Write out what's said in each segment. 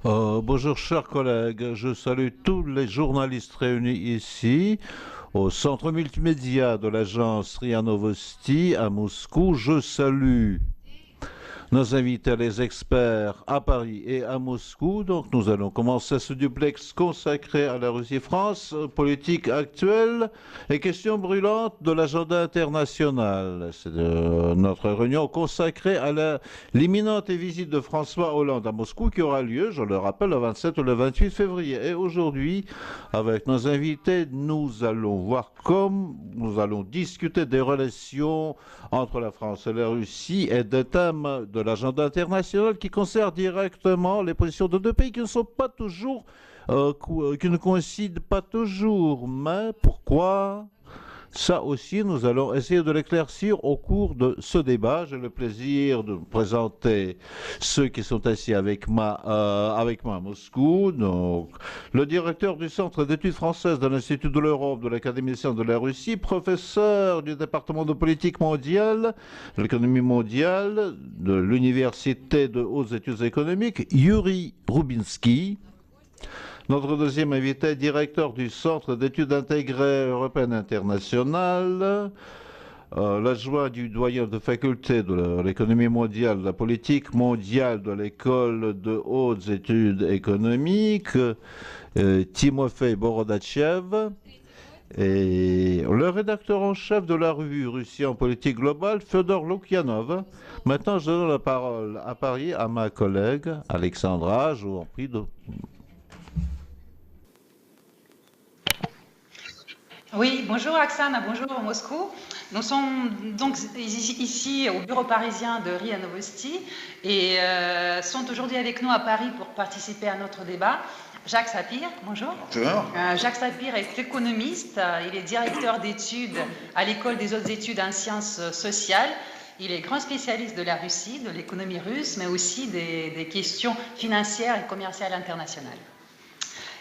Bonjour chers collègues, je salue tous les journalistes réunis ici au centre multimédia de l'agence RIA Novosti à Moscou. Je salue nos invités, les experts à Paris et à Moscou. Donc nous allons commencer ce duplex consacré à la Russie-France, politique actuelle et questions brûlantes de l'agenda international. C'est notre réunion consacrée à l'imminente visite de François Hollande à Moscou qui aura lieu, je le rappelle, le 27 ou le 28 février. Et aujourd'hui, avec nos invités, nous allons discuter des relations entre la France et la Russie et des thèmes de l'agenda international qui concernent directement les positions de deux pays qui ne sont pas toujours, qui ne coïncident pas toujours. Mais pourquoi? Ça aussi, nous allons essayer de l'éclaircir au cours de ce débat. J'ai le plaisir de vous présenter ceux qui sont assis avec moi à Moscou. Donc, le directeur du Centre d'études françaises de l'Institut de l'Europe de l'Académie des sciences de la Russie, professeur du département de politique mondiale, de l'économie mondiale, de l'Université de hautes études économiques, Yuri Rubinsky. Notre deuxième invité, directeur du Centre d'études intégrées européennes internationales, l'adjoint du doyen de faculté de l'économie mondiale, de la politique mondiale de l'école de hautes études économiques, Timofey Borodachev, et le rédacteur en chef de la revue Russie en politique globale, Fedor Lukyanov. Maintenant, je donne la parole à Paris à ma collègue Alexandra. Je vous en prie de... Oui, bonjour Oksana, bonjour Moscou. Nous sommes donc ici au bureau parisien de RIA Novosti et sont aujourd'hui avec nous à Paris pour participer à notre débat. Jacques Sapir, bonjour. Bonjour. Jacques Sapir est économiste, il est directeur d'études à l'École des hautes études en sciences sociales. Il est grand spécialiste de la Russie, de l'économie russe, mais aussi des questions financières et commerciales internationales.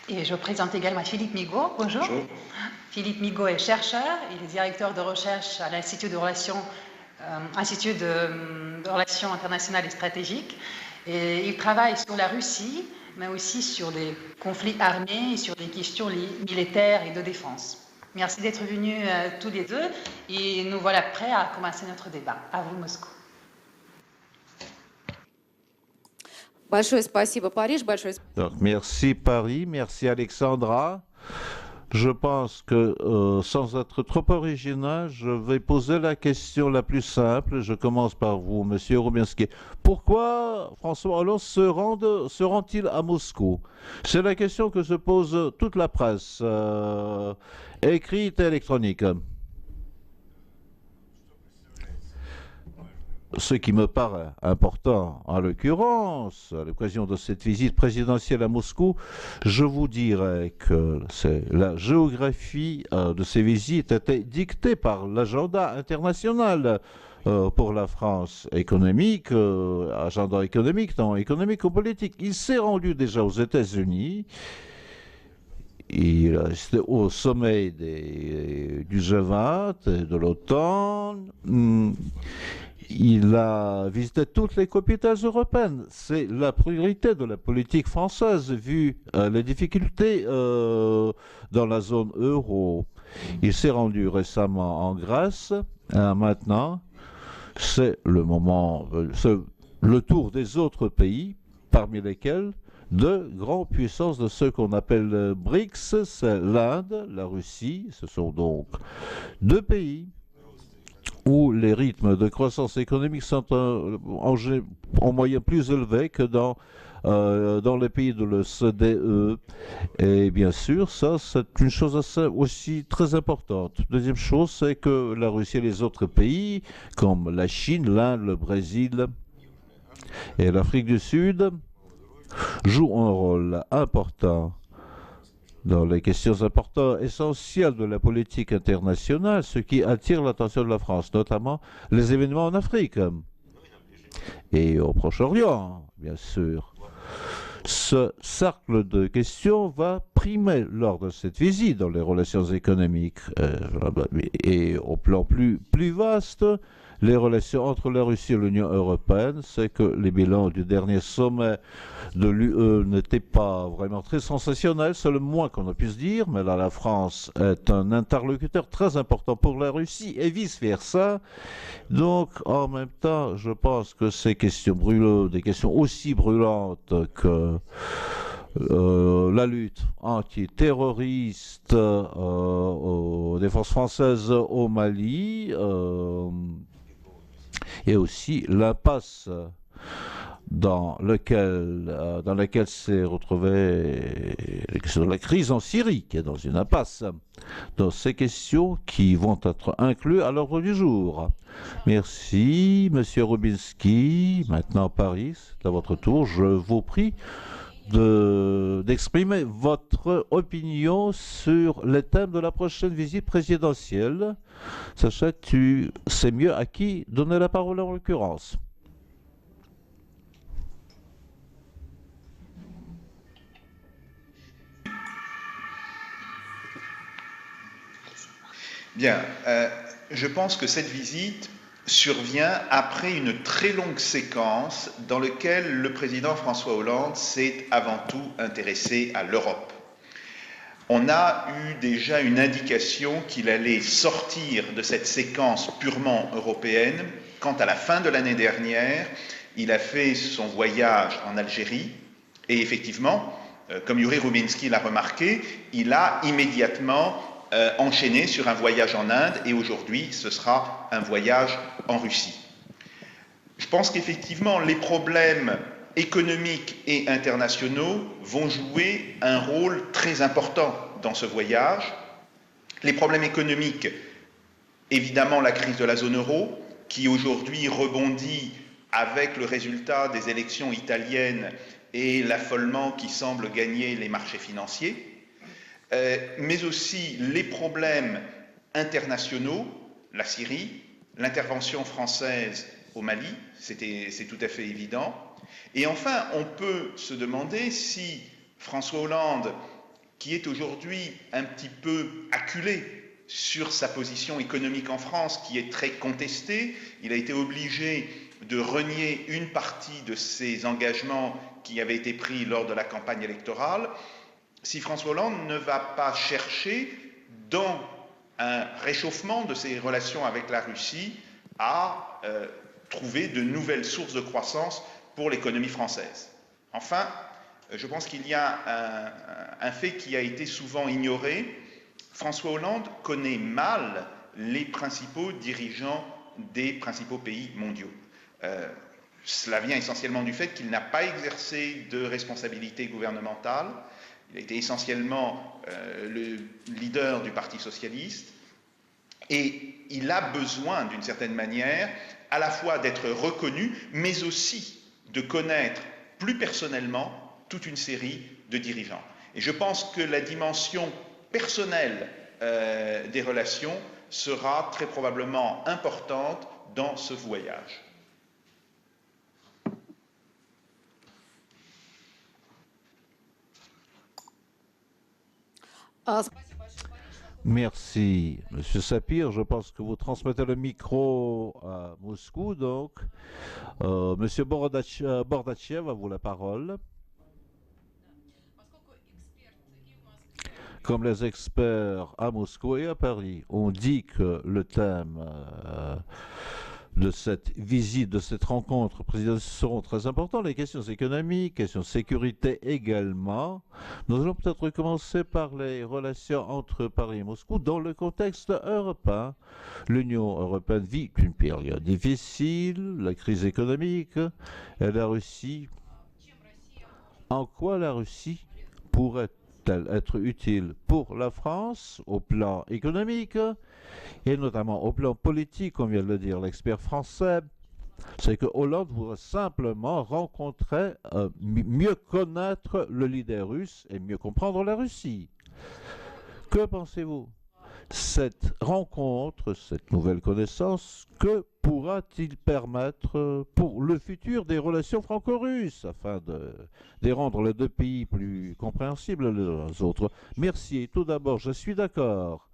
Et je présente également Philippe Migaud. Bonjour. Bonjour. Philippe Migaud est chercheur, il est directeur de recherche à l'Institut de Relations internationales et stratégiques. Et il travaille sur la Russie, mais aussi sur les conflits armés et sur des questions militaires et de défense. Merci d'être venus tous les deux et nous voilà prêts à commencer notre débat. À vous, Moscou. Donc, merci Paris, merci Alexandra. Je pense que sans être trop original, je vais poser la question la plus simple. Je commence par vous, Monsieur Rubinsky. Pourquoi François Hollande se rend-il à Moscou? C'est la question que se pose toute la presse, écrite et électronique. Ce qui me paraît important, en l'occurrence, à l'occasion de cette visite présidentielle à Moscou, je vous dirais que la géographie de ces visites était dictée par l'agenda international pour la France économique, agenda économique, non économique ou politique. Il s'est rendu déjà aux États-Unis. Il était au sommet du G20, de l'OTAN. Il a visité toutes les capitales européennes. C'est la priorité de la politique française vu les difficultés dans la zone euro. Il s'est rendu récemment en Grèce. Maintenant, c'est le moment, c'est le tour des autres pays, parmi lesquels de grandes puissances de ceux qu'on appelle BRICS, c'est l'Inde, la Russie. Ce sont donc deux pays où les rythmes de croissance économique sont en moyenne plus élevés que dans les pays de l'OCDE. Et bien sûr, ça, c'est une chose aussi très importante. Deuxième chose, c'est que la Russie et les autres pays, comme la Chine, l'Inde, le Brésil et l'Afrique du Sud, jouent un rôle important dans les questions importantes, essentielles de la politique internationale, ce qui attire l'attention de la France, notamment les événements en Afrique et au Proche-Orient, bien sûr. Ce cercle de questions va primer lors de cette visite dans les relations économiques et au plan plus vaste, les relations entre la Russie et l'Union européenne, c'est que les bilans du dernier sommet de l'UE n'étaient pas vraiment très sensationnels, c'est le moins qu'on puisse dire, mais là la France est un interlocuteur très important pour la Russie et vice-versa. Donc en même temps, je pense que ces questions brûlantes, des questions aussi brûlantes que la lutte antiterroriste des forces françaises au Mali et aussi l'impasse dans laquelle s'est retrouvée la crise en Syrie, qui est dans une impasse. Donc ces questions qui vont être incluses à l'ordre du jour. Merci, Monsieur Rubinski. Maintenant, Paris, c'est à votre tour. Je vous prie d'exprimer votre opinion sur les thèmes de la prochaine visite présidentielle. Sacha, tu sais mieux à qui donner la parole en l'occurrence. Bien, je pense que cette visite survient après une très longue séquence dans laquelle le président François Hollande s'est avant tout intéressé à l'Europe. On a eu déjà une indication qu'il allait sortir de cette séquence purement européenne quand, à la fin de l'année dernière, il a fait son voyage en Algérie et effectivement, comme Yuri Rubinski l'a remarqué, il a immédiatement enchaîné sur un voyage en Inde et aujourd'hui ce sera un voyage en Russie. Je pense qu'effectivement les problèmes économiques et internationaux vont jouer un rôle très important dans ce voyage. Les problèmes économiques, évidemment la crise de la zone euro qui aujourd'hui rebondit avec le résultat des élections italiennes et l'affolement qui semble gagner les marchés financiers. Mais aussi les problèmes internationaux, la Syrie, l'intervention française au Mali, c'est tout à fait évident. Et enfin, on peut se demander si François Hollande, qui est aujourd'hui un petit peu acculé sur sa position économique en France, qui est très contestée, il a été obligé de renier une partie de ses engagements qui avaient été pris lors de la campagne électorale, si François Hollande ne va pas chercher, dans un réchauffement de ses relations avec la Russie, à trouver de nouvelles sources de croissance pour l'économie française. Enfin, je pense qu'il y a un fait qui a été souvent ignoré. François Hollande connaît mal les principaux dirigeants des principaux pays mondiaux. Cela vient essentiellement du fait qu'il n'a pas exercé de responsabilité gouvernementale. Il a été essentiellement le leader du Parti socialiste et il a besoin, d'une certaine manière, à la fois d'être reconnu, mais aussi de connaître plus personnellement toute une série de dirigeants. Et je pense que la dimension personnelle des relations sera très probablement importante dans ce voyage. Merci, Monsieur Sapir. Je pense que vous transmettez le micro à Moscou, donc. Monsieur Bordachev, à vous la parole. Comme les experts à Moscou et à Paris ont dit que le thème de cette visite, de cette rencontre présidentielle seront très importants. Les questions économiques, questions de sécurité également. Nous allons peut-être commencer par les relations entre Paris et Moscou dans le contexte européen. L'Union européenne vit une période difficile, la crise économique et la Russie. En quoi la Russie pourrait-elle être utile pour la France au plan économique et notamment au plan politique, comme vient de le dire l'expert français? C'est que Hollande voudrait simplement rencontrer, mieux connaître le leader russe et mieux comprendre la Russie. Que pensez-vous? Cette rencontre, cette nouvelle connaissance, que pourra-t-il permettre pour le futur des relations franco-russes afin de rendre les deux pays plus compréhensibles les uns aux autres? Merci. Tout d'abord, je suis d'accord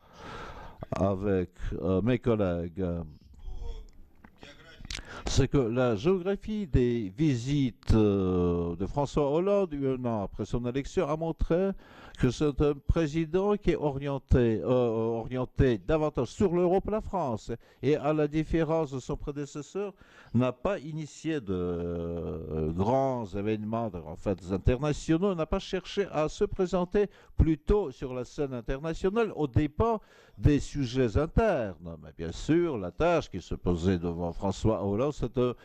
avec mes collègues. c'est que la géographie des visites de François Hollande, un an après son élection, a montré que c'est un président qui est orienté davantage sur l'Europe et la France. Et à la différence de son prédécesseur, n'a pas initié de grands événements, de grands fêtes internationaux, n'a pas cherché à se présenter plutôt sur la scène internationale aux dépens des sujets internes. Mais bien sûr, la tâche qui se posait devant François Hollande, c'est de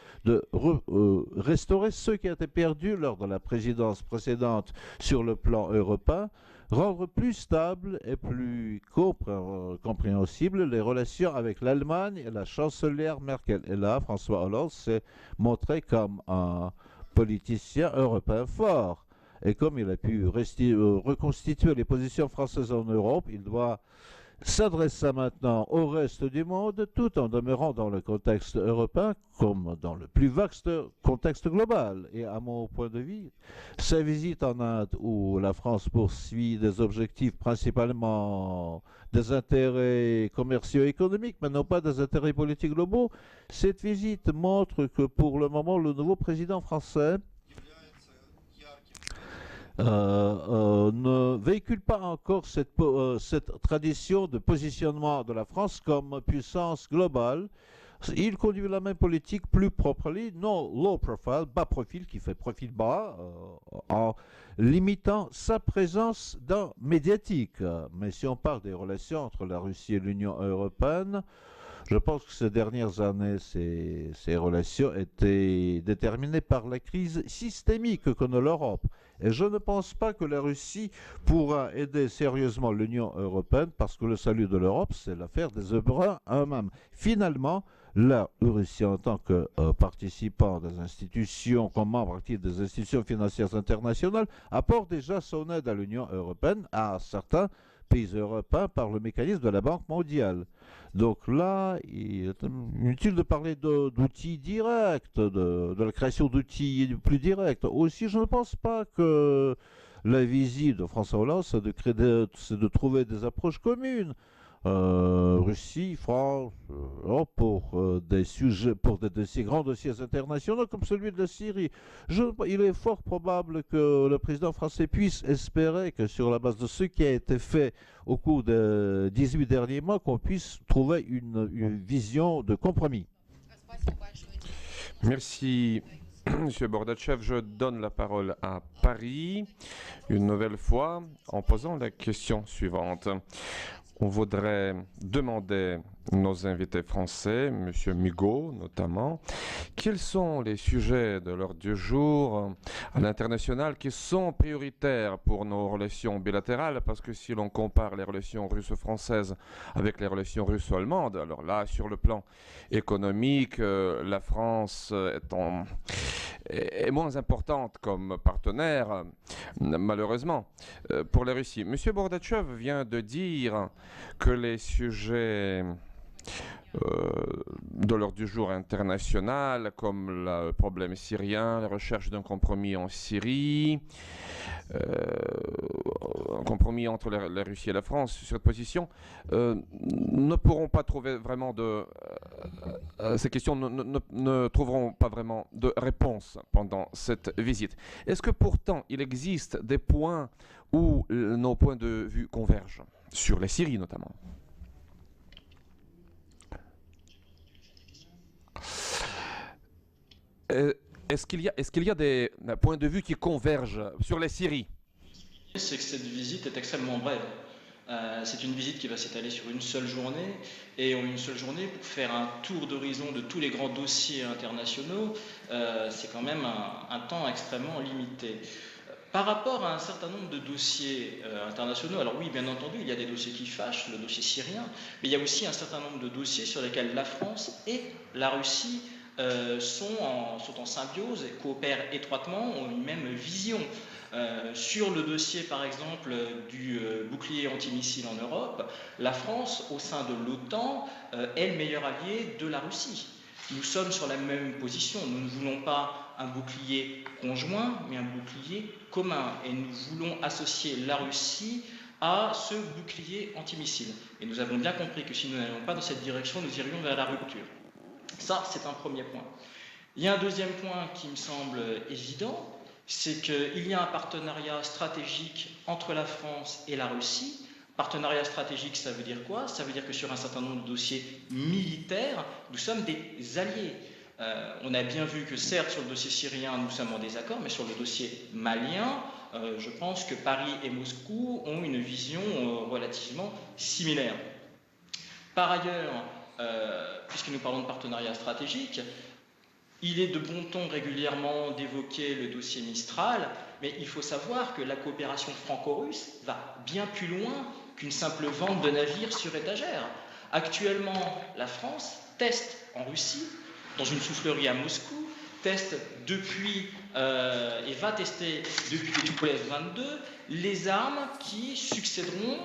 restaurer ce qui a été perdu lors de la présidence précédente sur le plan européen, rendre plus stable et plus compréhensible les relations avec l'Allemagne et la chancelière Merkel. Et là, François Hollande s'est montré comme un politicien européen fort. Et comme il a pu reconstituer les positions françaises en Europe, il doit s'adressa maintenant au reste du monde tout en demeurant dans le contexte européen comme dans le plus vaste contexte global. Et à mon point de vue, sa visite en Inde où la France poursuit des objectifs principalement des intérêts commerciaux et économiques, mais non pas des intérêts politiques globaux, cette visite montre que pour le moment, le nouveau président français ne véhicule pas encore cette tradition de positionnement de la France comme puissance globale. Il conduit la même politique plus propre, non low profile, bas profil, qui fait profil bas, en limitant sa présence dans médiatique. Mais si on parle des relations entre la Russie et l'Union européenne, je pense que ces dernières années, ces relations étaient déterminées par la crise systémique que connaît l'Europe. Et je ne pense pas que la Russie pourra aider sérieusement l'Union européenne parce que le salut de l'Europe, c'est l'affaire des Européens eux-mêmes. Finalement, la Russie, en tant que participant des institutions, comme membre actif des institutions financières internationales, apporte déjà son aide à l'Union européenne, à certains pays européens, par le mécanisme de la Banque mondiale. Donc là, il est inutile de parler d'outils directs, de la création d'outils plus directs. Aussi, je ne pense pas que la visite de François Hollande, c'est de trouver des approches communes. Russie, France, pour des sujets, pour des grands dossiers internationaux comme celui de la Syrie. Il est fort probable que le président français puisse espérer que sur la base de ce qui a été fait au cours des 18 derniers mois, qu'on puisse trouver une vision de compromis. Merci. Monsieur Bordachev, je donne la parole à Paris, une nouvelle fois, en posant la question suivante. On voudrait demander nos invités français, M. Migaud notamment, quels sont les sujets de l'ordre du jour à l'international qui sont prioritaires pour nos relations bilatérales, parce que si l'on compare les relations russo-françaises avec les relations russo-allemandes, alors là, sur le plan économique, la France est moins importante comme partenaire, malheureusement, pour la Russie. M. Bordachev vient de dire que les sujets de l'ordre du jour international, comme le problème syrien, la recherche d'un compromis en Syrie, un compromis entre la Russie et la France sur cette position, ne pourront pas trouver vraiment ces questions ne trouveront pas vraiment de réponse pendant cette visite. Est-ce que pourtant il existe des points où nos points de vue convergent, sur la Syrie notamment? Est-ce qu'il y a des points de vue qui convergent sur la Syrie? C'est que cette visite est extrêmement brève. C'est une visite qui va s'étaler sur une seule journée, et en une seule journée, pour faire un tour d'horizon de tous les grands dossiers internationaux, c'est quand même un temps extrêmement limité. Par rapport à un certain nombre de dossiers internationaux, alors oui, bien entendu, il y a des dossiers qui fâchent, le dossier syrien, mais il y a aussi un certain nombre de dossiers sur lesquels la France et la Russie sont en symbiose et coopèrent étroitement, ont une même vision. Sur le dossier, par exemple, du bouclier antimissile en Europe, la France, au sein de l'OTAN, est le meilleur allié de la Russie. Nous sommes sur la même position. Nous ne voulons pas un bouclier conjoint, mais un bouclier commun. Et nous voulons associer la Russie à ce bouclier antimissile. Et nous avons bien compris que si nous n'allions pas dans cette direction, nous irions vers la rupture. Ça, c'est un premier point. Il y a un deuxième point qui me semble évident, c'est qu'il y a un partenariat stratégique entre la France et la Russie. Partenariat stratégique, ça veut dire quoi? Ça veut dire que sur un certain nombre de dossiers militaires, nous sommes des alliés. On a bien vu que certes, sur le dossier syrien, nous sommes en désaccord, mais sur le dossier malien, je pense que Paris et Moscou ont une vision relativement similaire. Par ailleurs, puisque nous parlons de partenariat stratégique, il est de bon ton régulièrement d'évoquer le dossier Mistral, mais il faut savoir que la coopération franco-russe va bien plus loin qu'une simple vente de navires sur étagère. Actuellement, la France teste en Russie, dans une soufflerie à Moscou, teste depuis et va tester depuis les Tupolev 22 les armes qui succéderont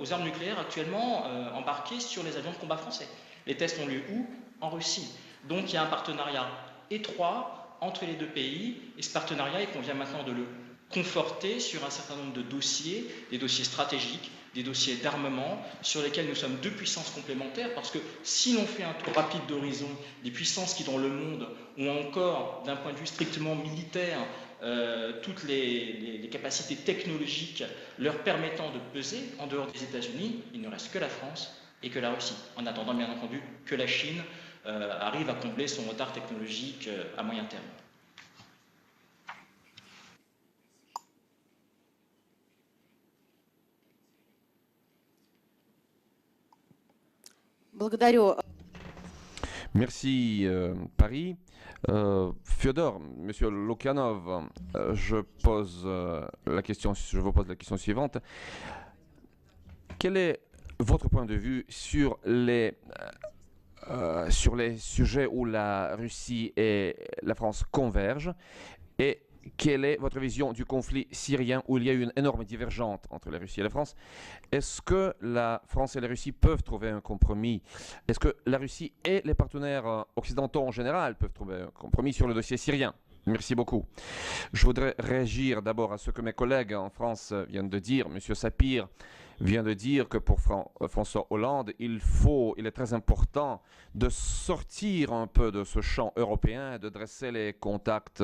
aux armes nucléaires actuellement embarquées sur les avions de combat français. Les tests ont lieu où? En Russie. Donc il y a un partenariat étroit entre les deux pays, et ce partenariat, il convient maintenant de le conforter sur un certain nombre de dossiers, des dossiers stratégiques, des dossiers d'armement, sur lesquels nous sommes deux puissances complémentaires, parce que si l'on fait un tour rapide d'horizon des puissances qui dans le monde ont encore, d'un point de vue strictement militaire, toutes les capacités technologiques leur permettant de peser en dehors des États-Unis, il ne reste que la France et que la Russie, en attendant bien entendu que la Chine arrive à combler son retard technologique à moyen terme. Merci, Paris. Fyodor, Monsieur Lokianov, je vous pose la question suivante. Quel est votre point de vue sur les sujets où la Russie et la France convergent, et quelle est votre vision du conflit syrien où il y a eu une énorme divergence entre la Russie et la France? Est-ce que la France et la Russie peuvent trouver un compromis? Est-ce que la Russie et les partenaires occidentaux en général peuvent trouver un compromis sur le dossier syrien? Merci beaucoup. Je voudrais réagir d'abord à ce que mes collègues en France viennent de dire. Monsieur Sapir vient de dire que pour François Hollande, il est très important de sortir un peu de ce champ européen, de dresser les contacts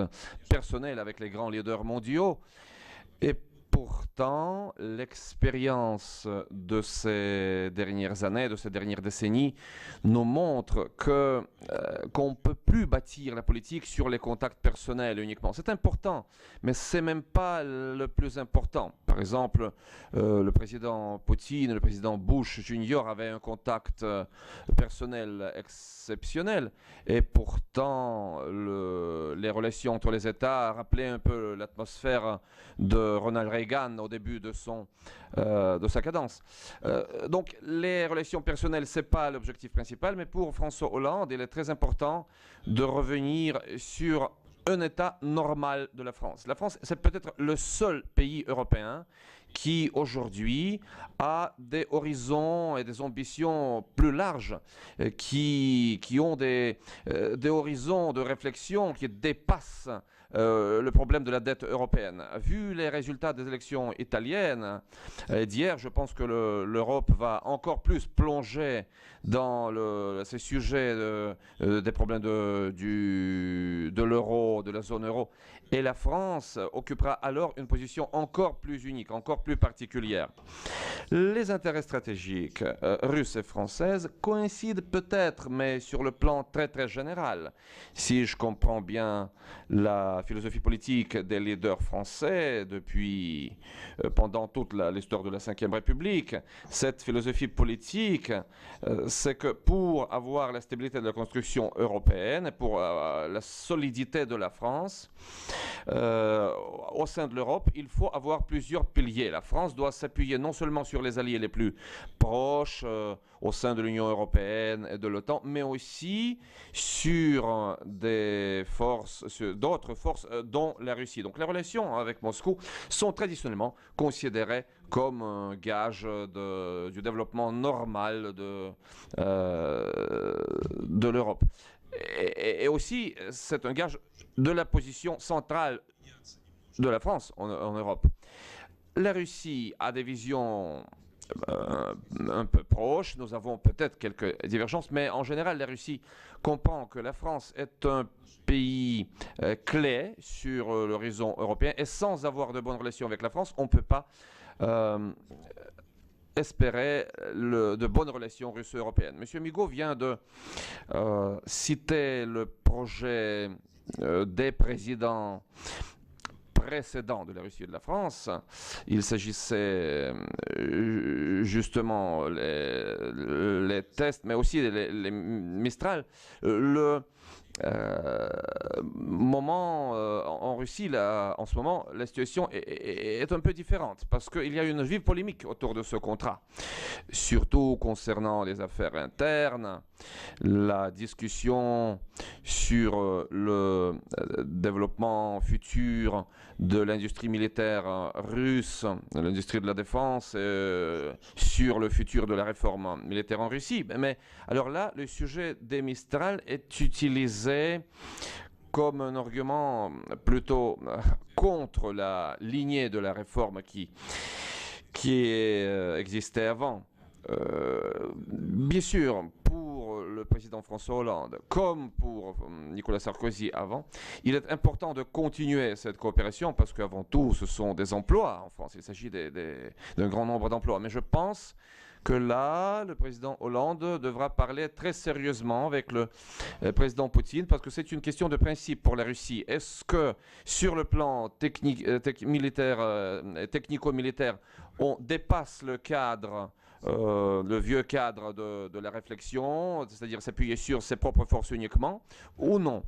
personnels avec les grands leaders mondiaux. Et pourtant, l'expérience de ces dernières années, de ces dernières décennies, nous montre qu'on ne peut plus bâtir la politique sur les contacts personnels uniquement. C'est important, mais ce n'est même pas le plus important. Par exemple, le président Poutine, le président Bush Jr. avaient un contact personnel exceptionnel, et pourtant les relations entre les États rappelaient un peu l'atmosphère de Ronald Reagan au début de sa cadence. Donc les relations personnelles, ce n'est pas l'objectif principal, mais pour François Hollande, il est très important de revenir sur un état normal de la France. La France, c'est peut-être le seul pays européen qui aujourd'hui a des horizons et des ambitions plus larges, qui ont des horizons de réflexion qui dépassent le problème de la dette européenne. Vu les résultats des élections italiennes d'hier, je pense que l'Europe va encore plus plonger dans ces sujets des problèmes de l'euro, de la zone euro. Et la France occupera alors une position encore plus unique, encore plus particulière. Les intérêts stratégiques russes et françaises coïncident peut-être, mais sur le plan très très général. Si je comprends bien la philosophie politique des leaders français pendant toute l'histoire de la Ve République, cette philosophie politique, c'est que pour avoir la stabilité de la construction européenne, pour la solidité de la France, au sein de l'Europe, il faut avoir plusieurs piliers. La France doit s'appuyer non seulement sur les alliés les plus proches au sein de l'Union européenne et de l'OTAN, mais aussi sur d'autres forces dont la Russie. Donc les relations avec Moscou sont traditionnellement considérées comme un gage du développement normal de l'Europe. Et aussi, c'est un gage de la position centrale de la France en Europe. La Russie a des visions un peu proches. Nous avons peut-être quelques divergences, mais en général, la Russie comprend que la France est un pays clé sur l'horizon européen et sans avoir de bonnes relations avec la France, on ne peut pas espérer de bonnes relations russo-européennes. Monsieur Migaud vient de citer le projet des présidents précédents de la Russie et de la France. Il s'agissait justement les tests, mais aussi les Mistral. Le moment en Russie, là, en ce moment, la situation est un peu différente parce qu'il y a une vive polémique autour de ce contrat, surtout concernant les affaires internes, la discussion sur le développement futur de l'industrie militaire russe, l'industrie de la défense, sur le futur de la réforme militaire en Russie. Mais alors là, le sujet des Mistral est utilisé comme un argument plutôt contre la lignée de la réforme qui existait avant. Bien sûr, pour le président François Hollande, comme pour Nicolas Sarkozy avant, il est important de continuer cette coopération parce qu'avant tout, ce sont des emplois en France. Il s'agit d'un grand nombre d'emplois. Mais je pense que là, le président Hollande devra parler très sérieusement avec le président Poutine parce que c'est une question de principe pour la Russie. Est-ce que sur le plan technico-militaire, on dépasse le cadre le vieux cadre de la réflexion, c'est-à-dire s'appuyer sur ses propres forces uniquement, ou non.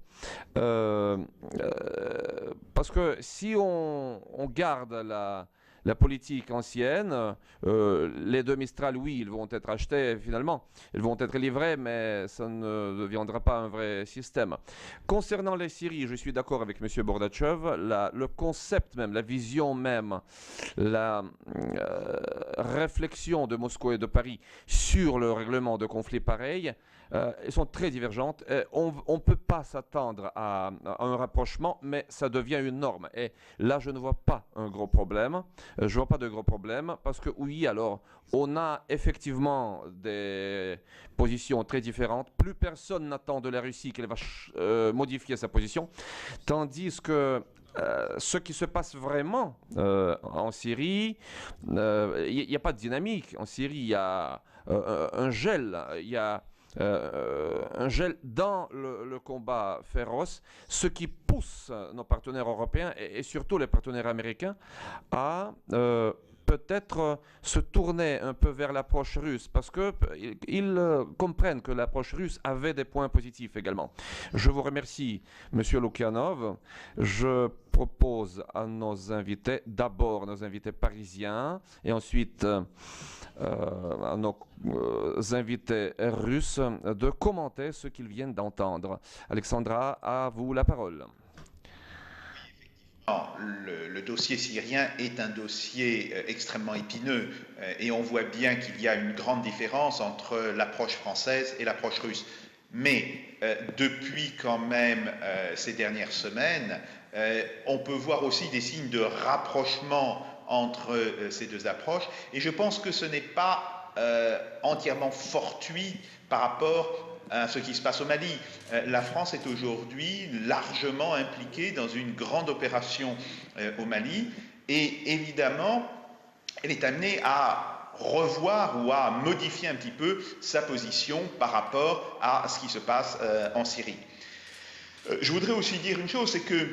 Parce que si on garde la politique ancienne, les deux Mistral, oui, ils vont être achetés finalement, ils vont être livrés, mais ça ne deviendra pas un vrai système. Concernant les Syries, je suis d'accord avec M. Bordatchev, le concept même, la vision même, la réflexion de Moscou et de Paris sur le règlement de conflits pareils, elles sont très divergentes. On ne peut pas s'attendre à un rapprochement, mais ça devient une norme. Et là, je ne vois pas un gros problème. Je ne vois pas de gros problème parce que oui, alors, on a effectivement des positions très différentes. Plus personne n'attend de la Russie qu'elle va modifier sa position, tandis que ce qui se passe vraiment en Syrie, il n'y a pas de dynamique. En Syrie, il y a un gel, il y a un gel dans le combat féroce, ce qui pousse nos partenaires européens et surtout les partenaires américains à peut-être se tourner un peu vers l'approche russe parce qu'ils comprennent que l'approche russe avait des points positifs également. Je vous remercie, Monsieur Lukianov. Je propose à nos invités, d'abord nos invités parisiens et ensuite à nos invités russes de commenter ce qu'ils viennent d'entendre. Alexandra, à vous la parole. Le dossier syrien est un dossier extrêmement épineux et on voit bien qu'il y a une grande différence entre l'approche française et l'approche russe. Mais depuis quand même ces dernières semaines, on peut voir aussi des signes de rapprochement entre ces deux approches et je pense que ce n'est pas entièrement fortuit par rapport à ce qui se passe au Mali. La France est aujourd'hui largement impliquée dans une grande opération au Mali et évidemment, elle est amenée à revoir ou à modifier un petit peu sa position par rapport à ce qui se passe en Syrie. Je voudrais aussi dire une chose, c'est que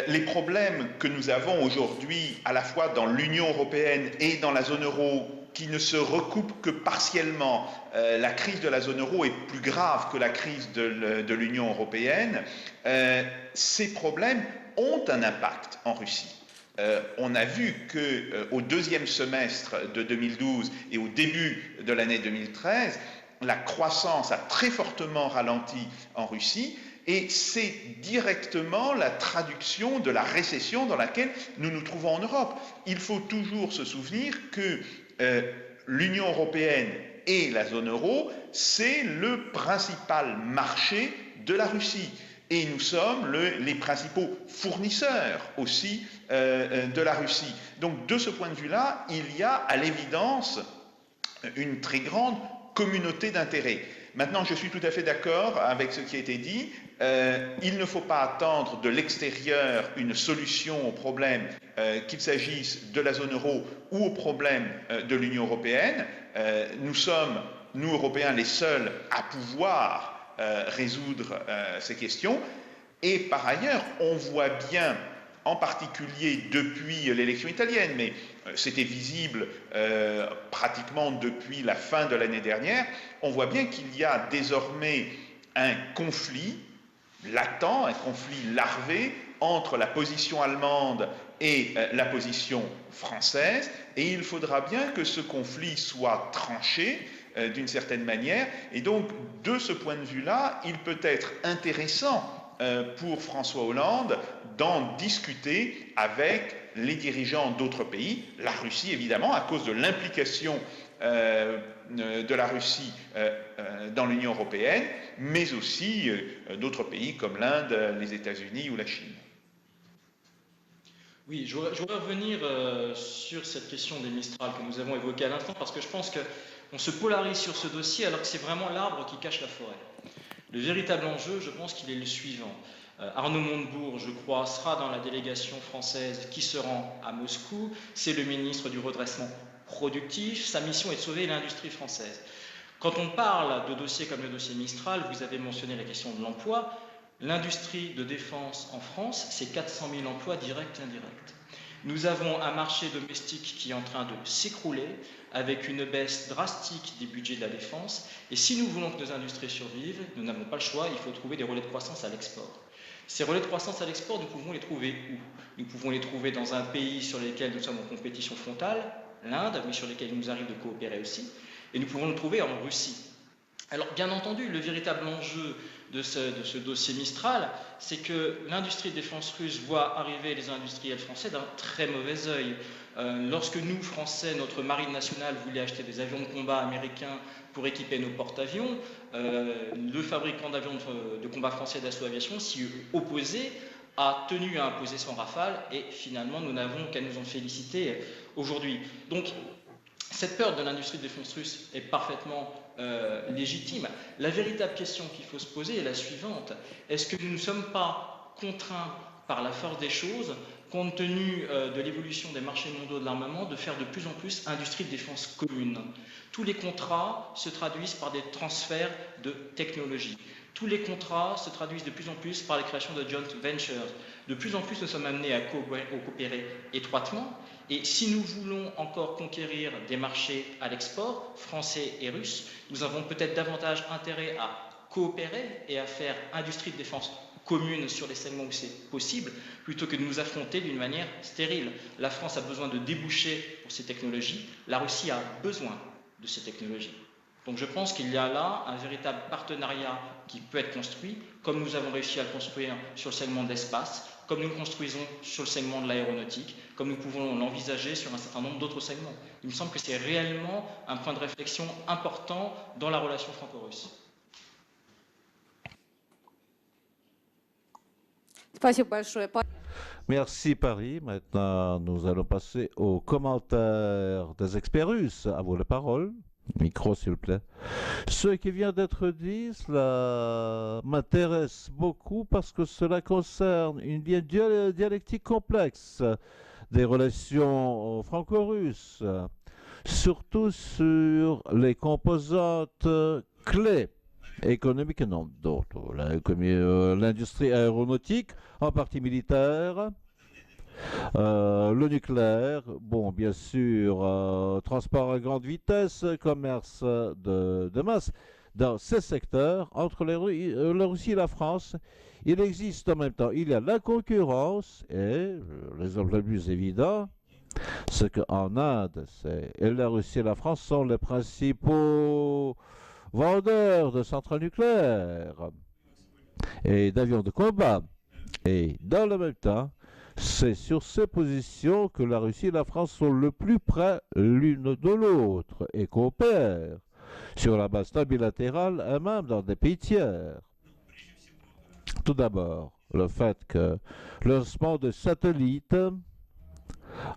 les problèmes que nous avons aujourd'hui, à la fois dans l'Union européenne et dans la zone euro, qui ne se recoupent que partiellement, la crise de la zone euro est plus grave que la crise de l'Union européenne, ces problèmes ont un impact en Russie. On a vu qu'au deuxième semestre de 2012 et au début de l'année 2013, la croissance a très fortement ralenti en Russie et c'est directement la traduction de la récession dans laquelle nous nous trouvons en Europe. Il faut toujours se souvenir que l'Union européenne et la zone euro, c'est le principal marché de la Russie. Et nous sommes les principaux fournisseurs aussi de la Russie. Donc de ce point de vue-là, il y a à l'évidence une très grande communauté d'intérêts. Maintenant, je suis tout à fait d'accord avec ce qui a été dit. Il ne faut pas attendre de l'extérieur une solution au problème, qu'il s'agisse de la zone euro ou au problème de l'Union européenne. Nous sommes, nous Européens, les seuls à pouvoir résoudre ces questions. Et par ailleurs, on voit bien, en particulier depuis l'élection italienne, mais c'était visible pratiquement depuis la fin de l'année dernière, on voit bien qu'il y a désormais un conflit latent, un conflit larvé entre la position allemande et la position française, et il faudra bien que ce conflit soit tranché d'une certaine manière, et donc de ce point de vue-là, il peut être intéressant pour François Hollande d'en discuter avec les dirigeants d'autres pays, la Russie évidemment, à cause de l'implication de la Russie dans l'Union européenne, mais aussi d'autres pays comme l'Inde, les États-Unis ou la Chine. Oui, je voudrais revenir sur cette question des Mistral que nous avons évoquée à l'instant, parce que je pense qu'on se polarise sur ce dossier alors que c'est vraiment l'arbre qui cache la forêt. Le véritable enjeu, je pense qu'il est le suivant. Arnaud Montebourg, je crois, sera dans la délégation française qui se rend à Moscou. C'est le ministre du redressement productif. Sa mission est de sauver l'industrie française. Quand on parle de dossiers comme le dossier Mistral, vous avez mentionné la question de l'emploi. L'industrie de défense en France, c'est 400 000 emplois directs et indirects. Nous avons un marché domestique qui est en train de s'écrouler avec une baisse drastique des budgets de la défense. Et si nous voulons que nos industries survivent, nous n'avons pas le choix, il faut trouver des relais de croissance à l'export. Ces relais de croissance à l'export, nous pouvons les trouver où? Nous pouvons les trouver dans un pays sur lequel nous sommes en compétition frontale, l'Inde, mais sur lequel il nous arrive de coopérer aussi, et nous pouvons le trouver en Russie. Alors, bien entendu, le véritable enjeu de ce dossier Mistral, c'est que l'industrie de défense russe voit arriver les industriels français d'un très mauvais œil. Lorsque nous, Français, notre marine nationale voulait acheter des avions de combat américains pour équiper nos porte-avions, le fabricant d'avions de combat français d'Assaut Aviation s'y opposait, a tenu à imposer son Rafale, et finalement, nous n'avons qu'à nous en féliciter aujourd'hui. Donc, cette peur de l'industrie de défense russe est parfaitement légitime. La véritable question qu'il faut se poser est la suivante. Est-ce que nous ne sommes pas contraints par la force des choses, compte tenu de l'évolution des marchés mondiaux de l'armement, de faire de plus en plus industrie de défense commune? Tous les contrats se traduisent par des transferts de technologie. Tous les contrats se traduisent de plus en plus par la création de joint ventures. De plus en plus, nous sommes amenés à coopérer étroitement. Et si nous voulons encore conquérir des marchés à l'export, français et russes, nous avons peut-être davantage intérêt à coopérer et à faire industrie de défense commune sur les segments où c'est possible, plutôt que de nous affronter d'une manière stérile. La France a besoin de débouchés pour ces technologies, la Russie a besoin de ces technologies. Donc je pense qu'il y a là un véritable partenariat qui peut être construit, comme nous avons réussi à le construire sur le segment de l'espace, comme nous le construisons sur le segment de l'aéronautique, comme nous pouvons l'envisager sur un certain nombre d'autres segments. Il me semble que c'est réellement un point de réflexion important dans la relation franco-russe. Merci Paris. Maintenant, nous allons passer aux commentaires des experts russes. À vous la parole. Micro, s'il vous plaît. Ce qui vient d'être dit, cela m'intéresse beaucoup parce que cela concerne une dialectique complexe des relations franco-russes, surtout sur les composantes clés économiques et non d'autres. L'industrie aéronautique, en partie militaire, le nucléaire, bon, bien sûr, transport à grande vitesse, commerce de masse. Dans ces secteurs, entre la Russie et la France, il existe en même temps, il y a la concurrence et l'exemple le plus évident, c'est qu'en Inde, et la Russie et la France sont les principaux vendeurs de centrales nucléaires et d'avions de combat. Et dans le même temps, c'est sur ces positions que la Russie et la France sont le plus près l'une de l'autre et coopèrent sur la base bilatérale et même dans des pays tiers. Tout d'abord, le fait que le lancement de satellites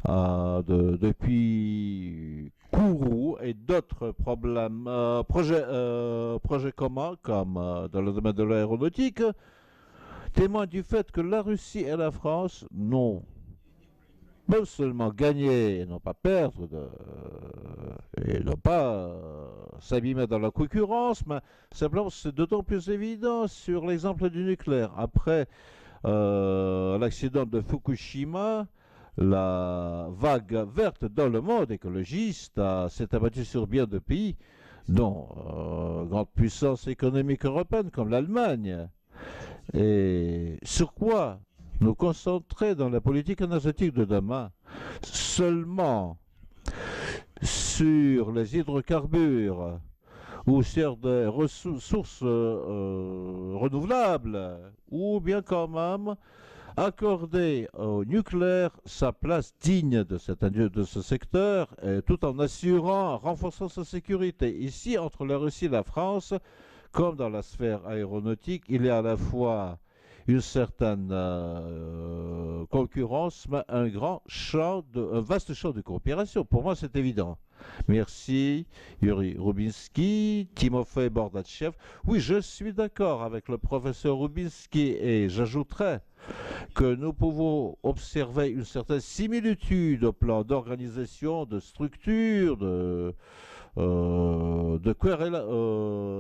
depuis Kourou et d'autres problèmes, projets communs comme dans le domaine de l'aéronautique, témoignent du fait que la Russie et la France n'ont pas seulement gagné, non pas perdre, et non pas s'abîmer dans la concurrence, mais simplement c'est d'autant plus évident sur l'exemple du nucléaire. Après l'accident de Fukushima, la vague verte dans le monde écologiste s'est abattue sur bien de pays, dont grande puissance économique européenne comme l'Allemagne. Et sur quoi nous concentrer dans la politique énergétique de demain? Seulement sur les hydrocarbures ou sur des ressources renouvelables, ou bien quand même accorder au nucléaire sa place digne de ce secteur, tout en renforçant sa sécurité. Ici, entre la Russie et la France, comme dans la sphère aéronautique, il y a à la fois une certaine concurrence, mais un vaste champ de coopération. Pour moi, c'est évident. Merci, Yuri Rubinsky, Timofey Bordatchev. Oui, je suis d'accord avec le professeur Rubinsky et j'ajouterais que nous pouvons observer une certaine similitude au plan d'organisation, de structure,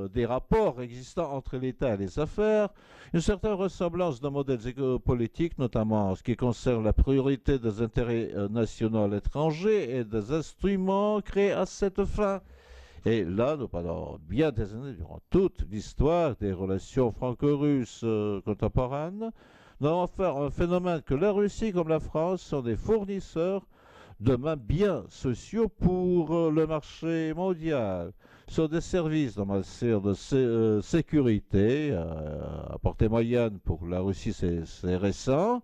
des rapports existants entre l'État et les affaires, une certaine ressemblance de modèles politiques, notamment en ce qui concerne la priorité des intérêts nationaux à l'étranger et des instruments créés à cette fin. Et là, nous parlons bien des années, durant toute l'histoire des relations franco-russes contemporaines, nous avons affaire à un phénomène que la Russie comme la France sont des fournisseurs de biens sociaux pour le marché mondial, sur des services en matière de sécurité, à portée moyenne pour la Russie c'est récent,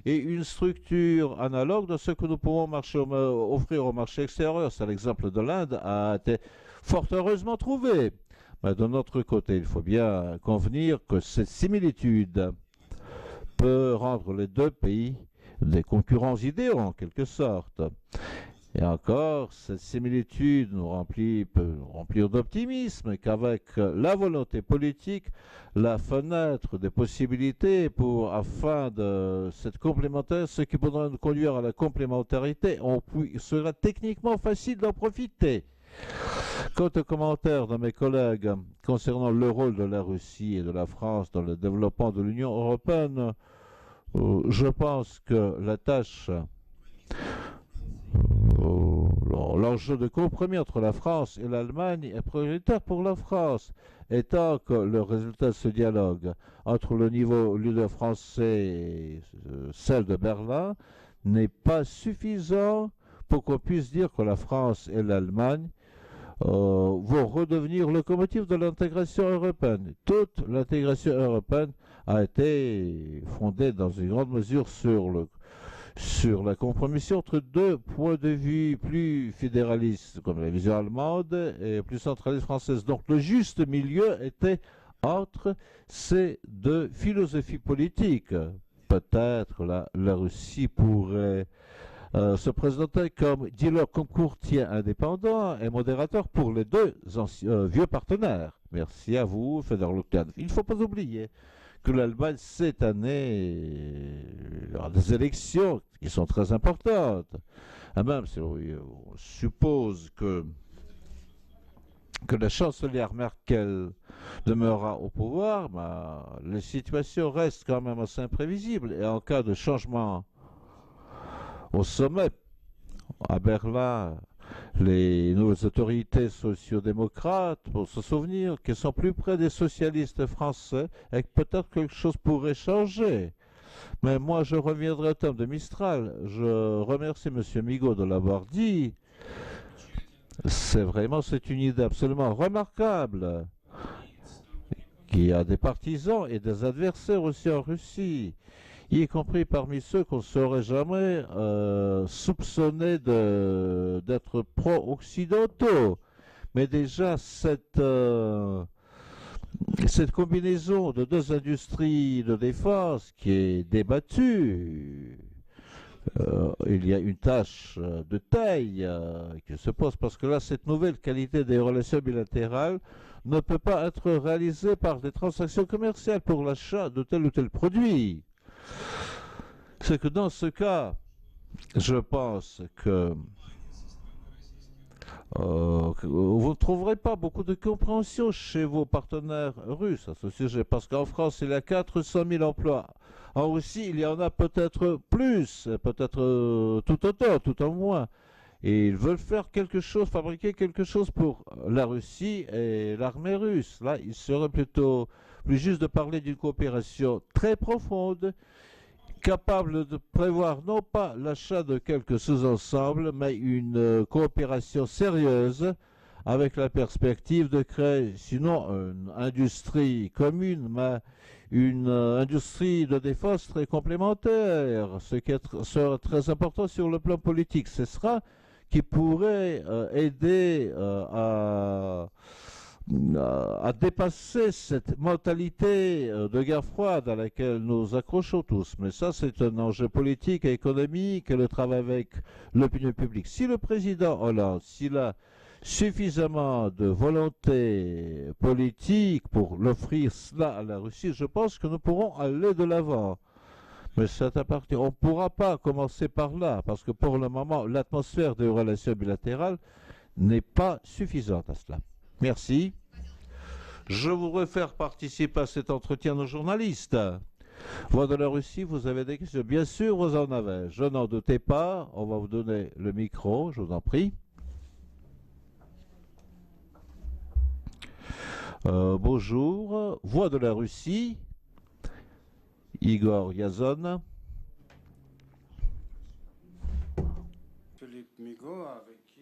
et une structure analogue de ce que nous pouvons offrir au marché extérieur. C'est l'exemple de l'Inde, a été fort heureusement trouvé. Mais de notre côté, il faut bien convenir que cette similitude peut rendre les deux pays des concurrents idéaux en quelque sorte. Et encore, cette similitude peut nous remplir d'optimisme qu'avec la volonté politique, la fenêtre des possibilités afin de cette complémentaire, ce qui pourra nous conduire à la complémentarité, sera techniquement facile d'en profiter. Quant aux commentaires de mes collègues concernant le rôle de la Russie et de la France dans le développement de l'Union européenne, je pense que la tâche, l'enjeu de compromis entre la France et l'Allemagne est prioritaire pour la France, étant que le résultat de ce dialogue entre le niveau leader français et celle de Berlin n'est pas suffisant pour qu'on puisse dire que la France et l'Allemagne vont redevenir locomotives de l'intégration européenne. Toute l'intégration européenne a été fondée dans une grande mesure sur la compromission entre deux points de vue plus fédéralistes, comme la vision allemande, et plus centraliste française. Donc le juste milieu était entre ces deux philosophies politiques. Peut-être la Russie pourrait se présenter comme dealer, comme courtier indépendant et modérateur pour les deux vieux partenaires. Merci à vous, Fedor Lukan. Il ne faut pas oublier que l'Allemagne, cette année, il y aura des élections qui sont très importantes. Même si on suppose que la chancelière Merkel demeurera au pouvoir, la situation reste quand même assez imprévisible. Et en cas de changement au sommet, à Berlin, les nouvelles autorités sociodémocrates, pour se souvenir qu'elles sont plus près des socialistes français et que peut-être quelque chose pourrait changer. Mais moi, je reviendrai au thème de Mistral. Je remercie M. Migaud de l'avoir dit. C'est une idée absolument remarquable. Il y a des partisans et des adversaires aussi en Russie, y compris parmi ceux qu'on ne saurait jamais soupçonner d'être pro-occidentaux. Mais déjà, cette combinaison de deux industries de défense qui est débattue, il y a une tâche de taille qui se pose parce que là, cette nouvelle qualité des relations bilatérales ne peut pas être réalisée par des transactions commerciales pour l'achat de tel ou tel produit. C'est que dans ce cas, je pense que vous ne trouverez pas beaucoup de compréhension chez vos partenaires russes à ce sujet, parce qu'en France, il y a 400 000 emplois. En Russie, il y en a peut-être plus, peut-être tout autant, tout en moins. Et ils veulent faire quelque chose, fabriquer quelque chose pour la Russie et l'armée russe. Là, il serait plutôt plus juste de parler d'une coopération très profonde, capable de prévoir non pas l'achat de quelques sous-ensembles, mais une coopération sérieuse avec la perspective de créer, sinon une industrie commune, mais une industrie de défense très complémentaire, ce qui sera très important sur le plan politique. Ce sera qui pourrait aider à dépasser cette mentalité de guerre froide à laquelle nous accrochons tous. Mais ça, c'est un enjeu politique et économique et le travail avec l'opinion publique. Si le président Hollande, s'il a suffisamment de volonté politique pour l'offrir cela à la Russie, je pense que nous pourrons aller de l'avant. Mais c'est à partir, on ne pourra pas commencer par là, parce que pour le moment, l'atmosphère des relations bilatérales n'est pas suffisante à cela. Merci. Je voudrais faire participer à cet entretien nos journalistes. Voix de la Russie, vous avez des questions? Bien sûr, vous en avez. Je n'en doutais pas. On va vous donner le micro, je vous en prie. Bonjour. Voix de la Russie. Igor Yazon. Philippe Migaud, avec qui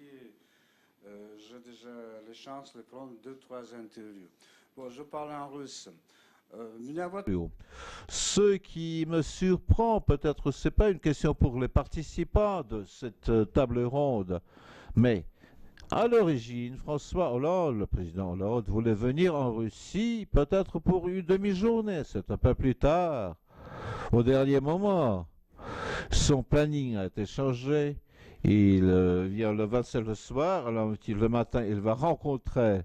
j'ai déjà les chances de prendre 2-3 interviews. Bon, je parle en russe. Ce qui me surprend, peut-être c'est pas une question pour les participants de cette table ronde, mais à l'origine, François Hollande, le président Hollande, voulait venir en Russie peut-être pour une demi-journée. C'est un peu plus tard, au dernier moment. Son planning a été changé. Il vient le 27 le soir, alors le matin, il va rencontrer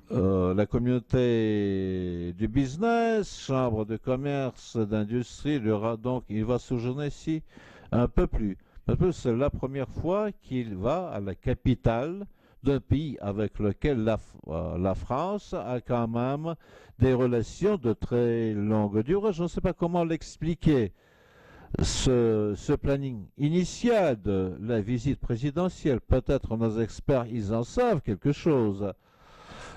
la communauté du business, chambre de commerce, d'industrie. Donc, il va séjourner ici un peu plus. C'est la première fois qu'il va à la capitale d'un pays avec lequel la France a quand même des relations de très longue durée. Je ne sais pas comment l'expliquer. Ce planning initial de la visite présidentielle, peut-être nos experts, ils en savent quelque chose.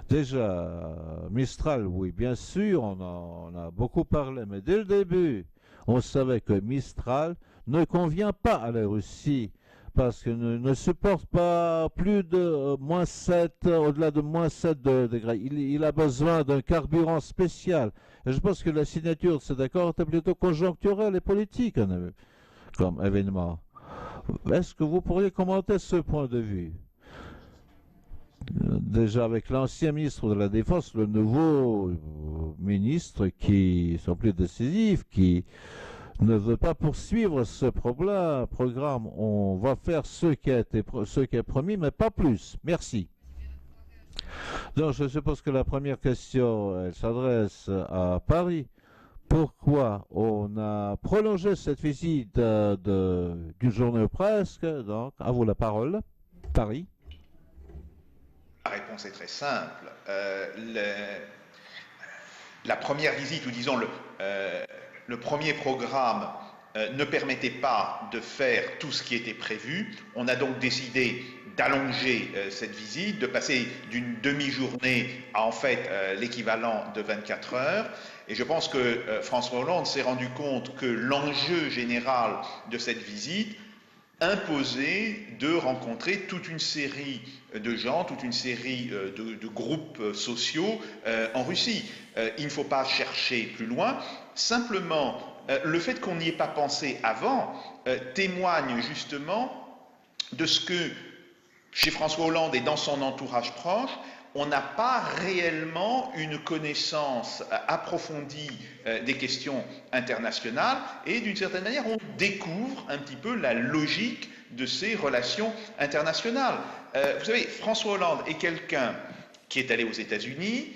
Déjà, Mistral, oui, bien sûr, on en a beaucoup parlé, mais dès le début, on savait que Mistral ne convient pas à la Russie parce qu'il ne supporte pas plus de moins 7, au-delà de moins 7 degrés. Il a besoin d'un carburant spécial. Et je pense que la signature de cet accord était plutôt conjoncturelle et politique comme événement. Est-ce que vous pourriez commenter ce point de vue? Déjà avec l'ancien ministre de la Défense, le nouveau ministre qui sont plus décisifs, qui ne veut pas poursuivre ce programme. On va faire ce qui est promis, mais pas plus. Merci. Donc, je suppose que la première question, elle s'adresse à Paris. Pourquoi on a prolongé cette visite d'une journée ou presque? Donc, à vous la parole. Paris. La réponse est très simple. La première visite, ou disons le premier programme, ne permettait pas de faire tout ce qui était prévu. On a donc décidé d'allonger cette visite, de passer d'une demi-journée à en fait l'équivalent de 24 heures. Et je pense que François Hollande s'est rendu compte que l'enjeu général de cette visite imposait de rencontrer toute une série de gens, toute une série de groupes sociaux en Russie. Il ne faut pas chercher plus loin. Simplement, le fait qu'on n'y ait pas pensé avant témoigne justement de ce que, chez François Hollande et dans son entourage proche, on n'a pas réellement une connaissance approfondie des questions internationales et d'une certaine manière, on découvre un petit peu la logique de ces relations internationales. Vous savez, François Hollande est quelqu'un qui est allé aux États-Unis,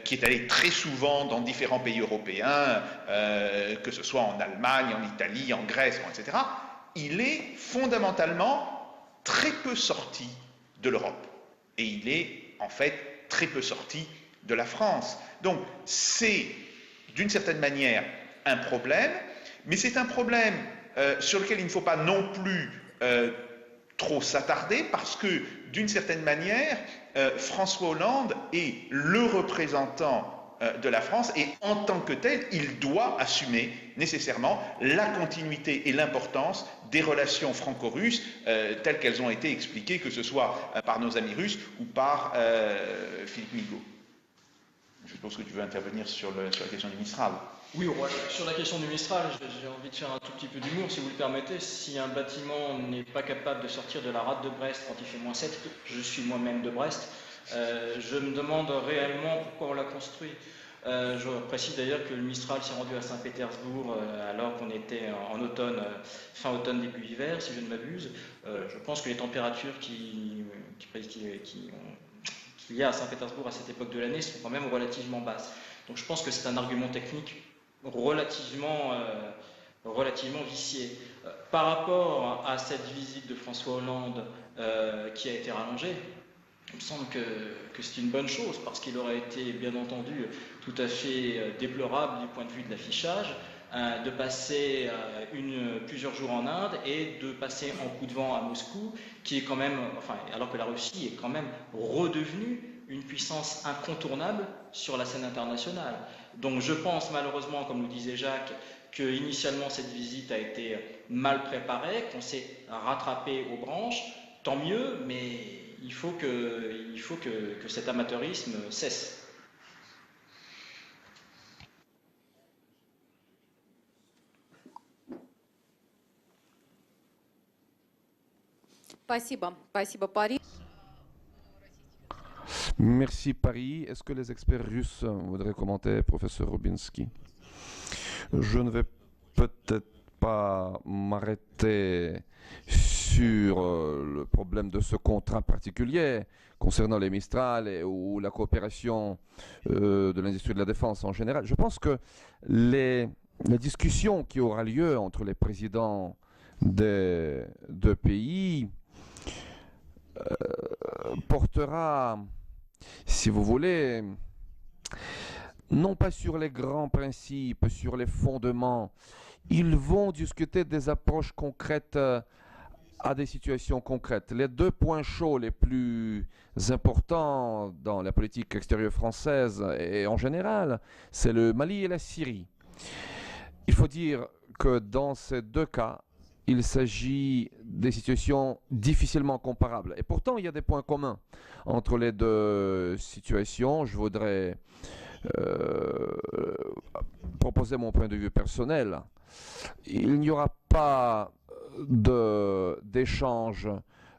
qui est allé très souvent dans différents pays européens, que ce soit en Allemagne, en Italie, en Grèce, etc. Il est fondamentalement très peu sorti de l'Europe. Et il est en fait très peu sorti de la France. Donc c'est d'une certaine manière un problème, mais c'est un problème sur lequel il ne faut pas non plus trop s'attarder parce que d'une certaine manière, François Hollande est le représentant de la France et en tant que tel, il doit assumer nécessairement la continuité et l'importance des relations franco-russes telles qu'elles ont été expliquées, que ce soit par nos amis russes ou par Philippe Migaud. Je pense que tu veux intervenir sur la question du Mistral. Oui, sur la question du Mistral, j'ai envie de faire un tout petit peu d'humour, si vous le permettez. Si un bâtiment n'est pas capable de sortir de la rade de Brest quand il fait -7, je suis moi-même de Brest, je me demande réellement pourquoi on l'a construit. Je précise d'ailleurs que le Mistral s'est rendu à Saint-Pétersbourg alors qu'on était en automne, fin automne, début hiver, si je ne m'abuse. Je pense que les températures qu'il y a à Saint-Pétersbourg à cette époque de l'année sont quand même relativement basses. Donc je pense que c'est un argument technique relativement vicié. Par rapport à cette visite de François Hollande qui a été rallongée, il me semble que c'est une bonne chose parce qu'il aurait été bien entendu tout à fait déplorable du point de vue de l'affichage de passer plusieurs jours en Inde et de passer en coup de vent à Moscou, qui est quand même, alors que la Russie est quand même redevenue une puissance incontournable sur la scène internationale. Donc je pense malheureusement, comme le disait Jacques, que initialement cette visite a été mal préparée, qu'on s'est rattrapé aux branches. Tant mieux, mais il faut que cet amateurisme cesse. Merci Paris. Est-ce que les experts russes voudraient commenter, professeur Rubinski? Je ne vais peut-être pas m'arrêter sur le problème de ce contrat particulier concernant les Mistral ou la coopération de l'industrie de la défense en général. Je pense que la discussion qui aura lieu entre les présidents des deux pays portera, si vous voulez, non pas sur les grands principes, sur les fondements. Ils vont discuter des approches concrètes à des situations concrètes. Les deux points chauds les plus importants dans la politique extérieure française et en général, c'est le Mali et la Syrie. Il faut dire que dans ces deux cas, il s'agit des situations difficilement comparables. Et pourtant, il y a des points communs entre les deux situations. Je voudrais proposer mon point de vue personnel. Il n'y aura pas d'échange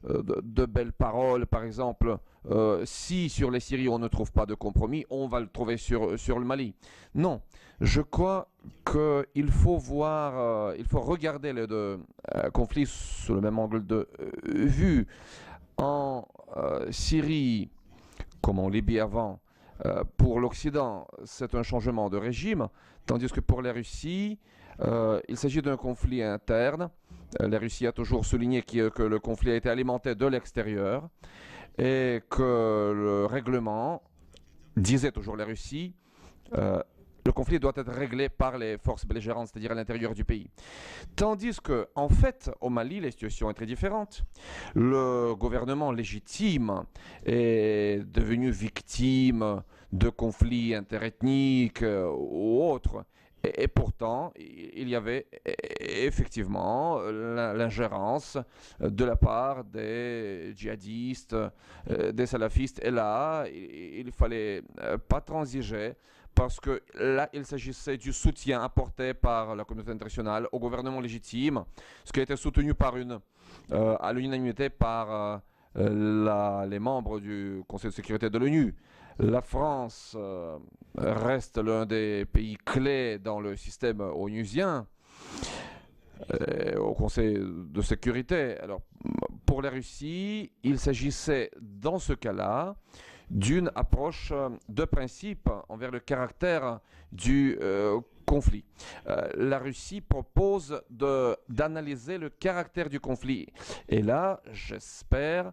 de belles paroles, par exemple. Si sur les Syries on ne trouve pas de compromis, on va le trouver sur le Mali. Non, je crois qu'il faut il faut regarder les deux conflits sous le même angle de vue. En Syrie, comme en Libye avant, pour l'Occident, c'est un changement de régime, tandis que pour la Russie, il s'agit d'un conflit interne. La Russie a toujours souligné que le conflit a été alimenté de l'extérieur et que le règlement, disait toujours la Russie, le conflit doit être réglé par les forces belligérantes, c'est-à-dire à l'intérieur du pays. Tandis que, en fait, au Mali, la situation est très différente. Le gouvernement légitime est devenu victime de conflits interethniques ou autres. Et pourtant, il y avait effectivement l'ingérence de la part des djihadistes, des salafistes. Et là, il ne fallait pas transiger parce que là, il s'agissait du soutien apporté par la communauté internationale au gouvernement légitime, ce qui a été soutenu à l'unanimité par les membres du Conseil de sécurité de l'ONU. La France reste l'un des pays clés dans le système onusien, au Conseil de sécurité. Alors, pour la Russie, il s'agissait dans ce cas-là d'une approche de principe envers le caractère du conflit. La Russie propose d'analyser le caractère du conflit. Et là, j'espère,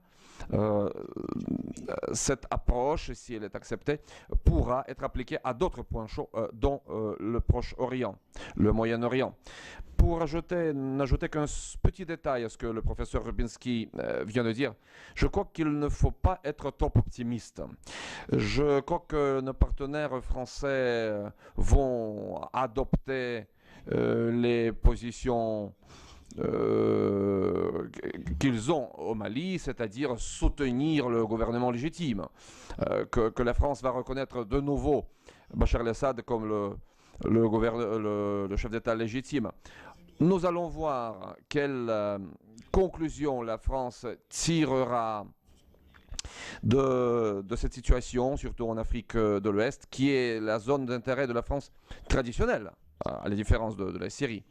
cette approche, si elle est acceptée, pourra être appliquée à d'autres points chauds, dont le Proche-Orient, le Moyen-Orient. Pour n'ajouter qu'un petit détail à ce que le professeur Rubinski vient de dire, je crois qu'il ne faut pas être trop optimiste. Je crois que nos partenaires français vont adopter les positions qu'ils ont au Mali, c'est-à-dire soutenir le gouvernement légitime, que la France va reconnaître de nouveau Bachar el-Assad comme le chef d'État légitime. Nous allons voir quelle conclusion la France tirera de cette situation, surtout en Afrique de l'Ouest, qui est la zone d'intérêt de la France traditionnelle, à la différence de la Syrie.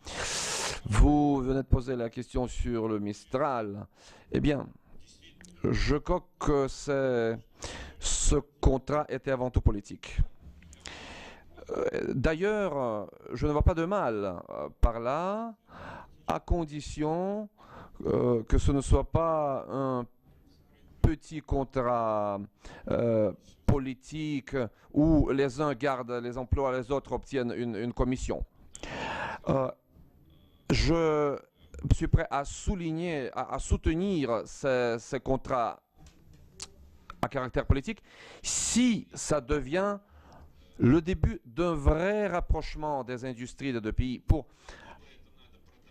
Vous venez de poser la question sur le Mistral. Eh bien, je crois que ce contrat était avant tout politique. D'ailleurs, je ne vois pas de mal par là, à condition que ce ne soit pas un petit contrat politique où les uns gardent les emplois, les autres obtiennent une commission. Je suis prêt à souligner, à soutenir ces contrats à caractère politique si ça devient le début d'un vrai rapprochement des industries de deux pays pour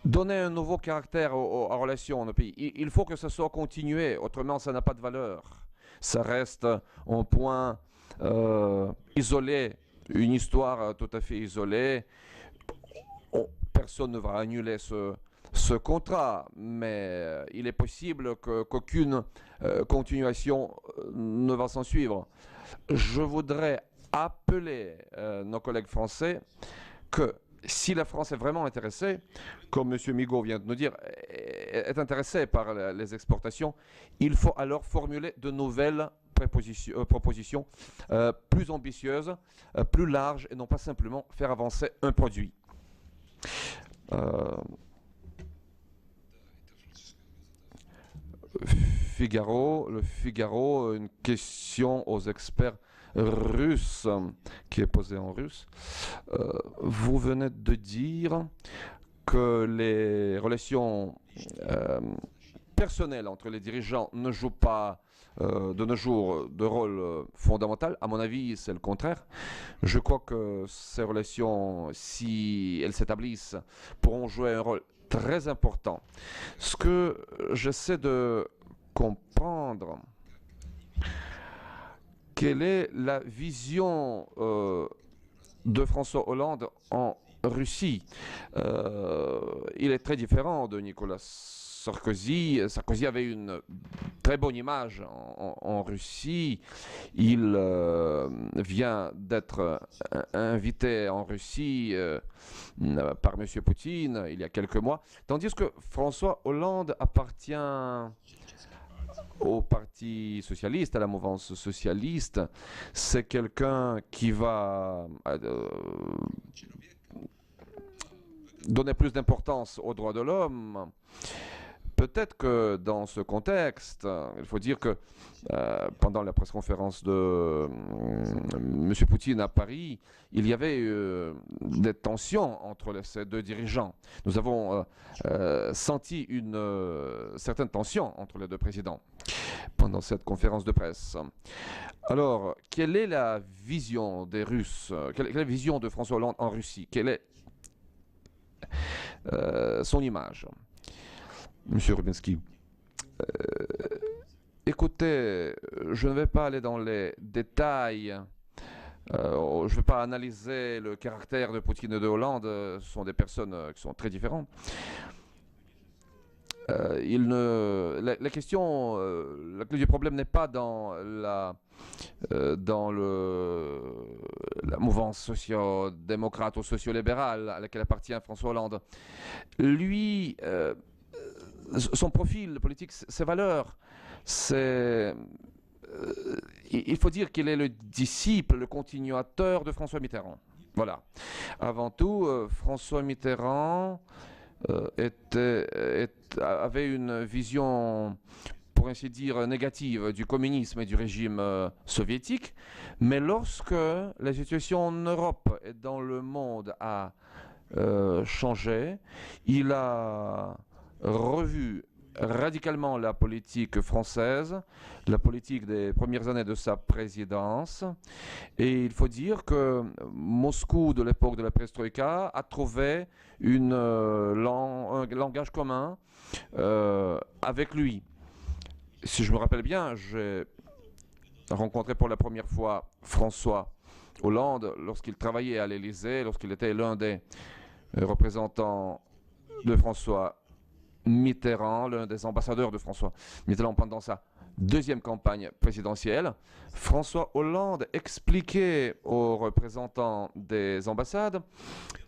donner un nouveau caractère aux relations de pays. Il faut que ça soit continué, autrement ça n'a pas de valeur. Ça reste un point isolé, une histoire tout à fait isolée. Personne ne va annuler ce contrat, mais il est possible qu'aucune continuation ne va s'en suivre. Je voudrais appeler nos collègues français que si la France est vraiment intéressée, comme M. Migaud vient de nous dire, est intéressée par les exportations, il faut alors formuler de nouvelles propositions plus ambitieuses, plus larges, et non pas simplement faire avancer un produit. Le Figaro, une question aux experts russes qui est posée en russe. Vous venez de dire que les relations personnelles entre les dirigeants ne jouent pas de nos jours de rôle fondamental. À mon avis, c'est le contraire. Je crois que ces relations, si elles s'établissent, pourront jouer un rôle très important. Ce que j'essaie de comprendre, quelle est la vision de François Hollande en Russie? Il est très différent de Nicolas Sarkozy. Sarkozy avait une très bonne image en Russie. Il vient d'être invité en Russie par M. Poutine il y a quelques mois. Tandis que François Hollande appartient au Parti socialiste, à la mouvance socialiste. C'est quelqu'un qui va donner plus d'importance aux droits de l'homme. Peut-être que dans ce contexte, il faut dire que pendant la presse-conférence de M. Poutine à Paris, il y avait des tensions entre ces deux dirigeants. Nous avons senti une certaine tension entre les deux présidents pendant cette conférence de presse. Alors, quelle est la vision des Russes? Quelle est la vision de François Hollande en Russie? Quelle est son image? Monsieur Rubinski, écoutez, je ne vais pas aller dans les détails. Je ne vais pas analyser le caractère de Poutine et de Hollande. Ce sont des personnes qui sont très différentes. la question, la clé du problème n'est pas dans la mouvance socio-démocrate ou socio-libérale à laquelle appartient François Hollande. Lui, son profil politique, ses valeurs, il faut dire qu'il est le disciple, le continuateur de François Mitterrand. Voilà. Avant tout, François Mitterrand avait une vision, pour ainsi dire, négative du communisme et du régime soviétique. Mais lorsque la situation en Europe et dans le monde a changé, il a revu radicalement la politique française, la politique des premières années de sa présidence. Et il faut dire que Moscou, de l'époque de la perestroïka, a trouvé un langage commun avec lui. Si je me rappelle bien, j'ai rencontré pour la première fois François Hollande lorsqu'il travaillait à l'Élysée, lorsqu'il était l'un des représentants de François Mitterrand, l'un des ambassadeurs de François Mitterrand pendant sa deuxième campagne présidentielle. François Hollande expliquait aux représentants des ambassades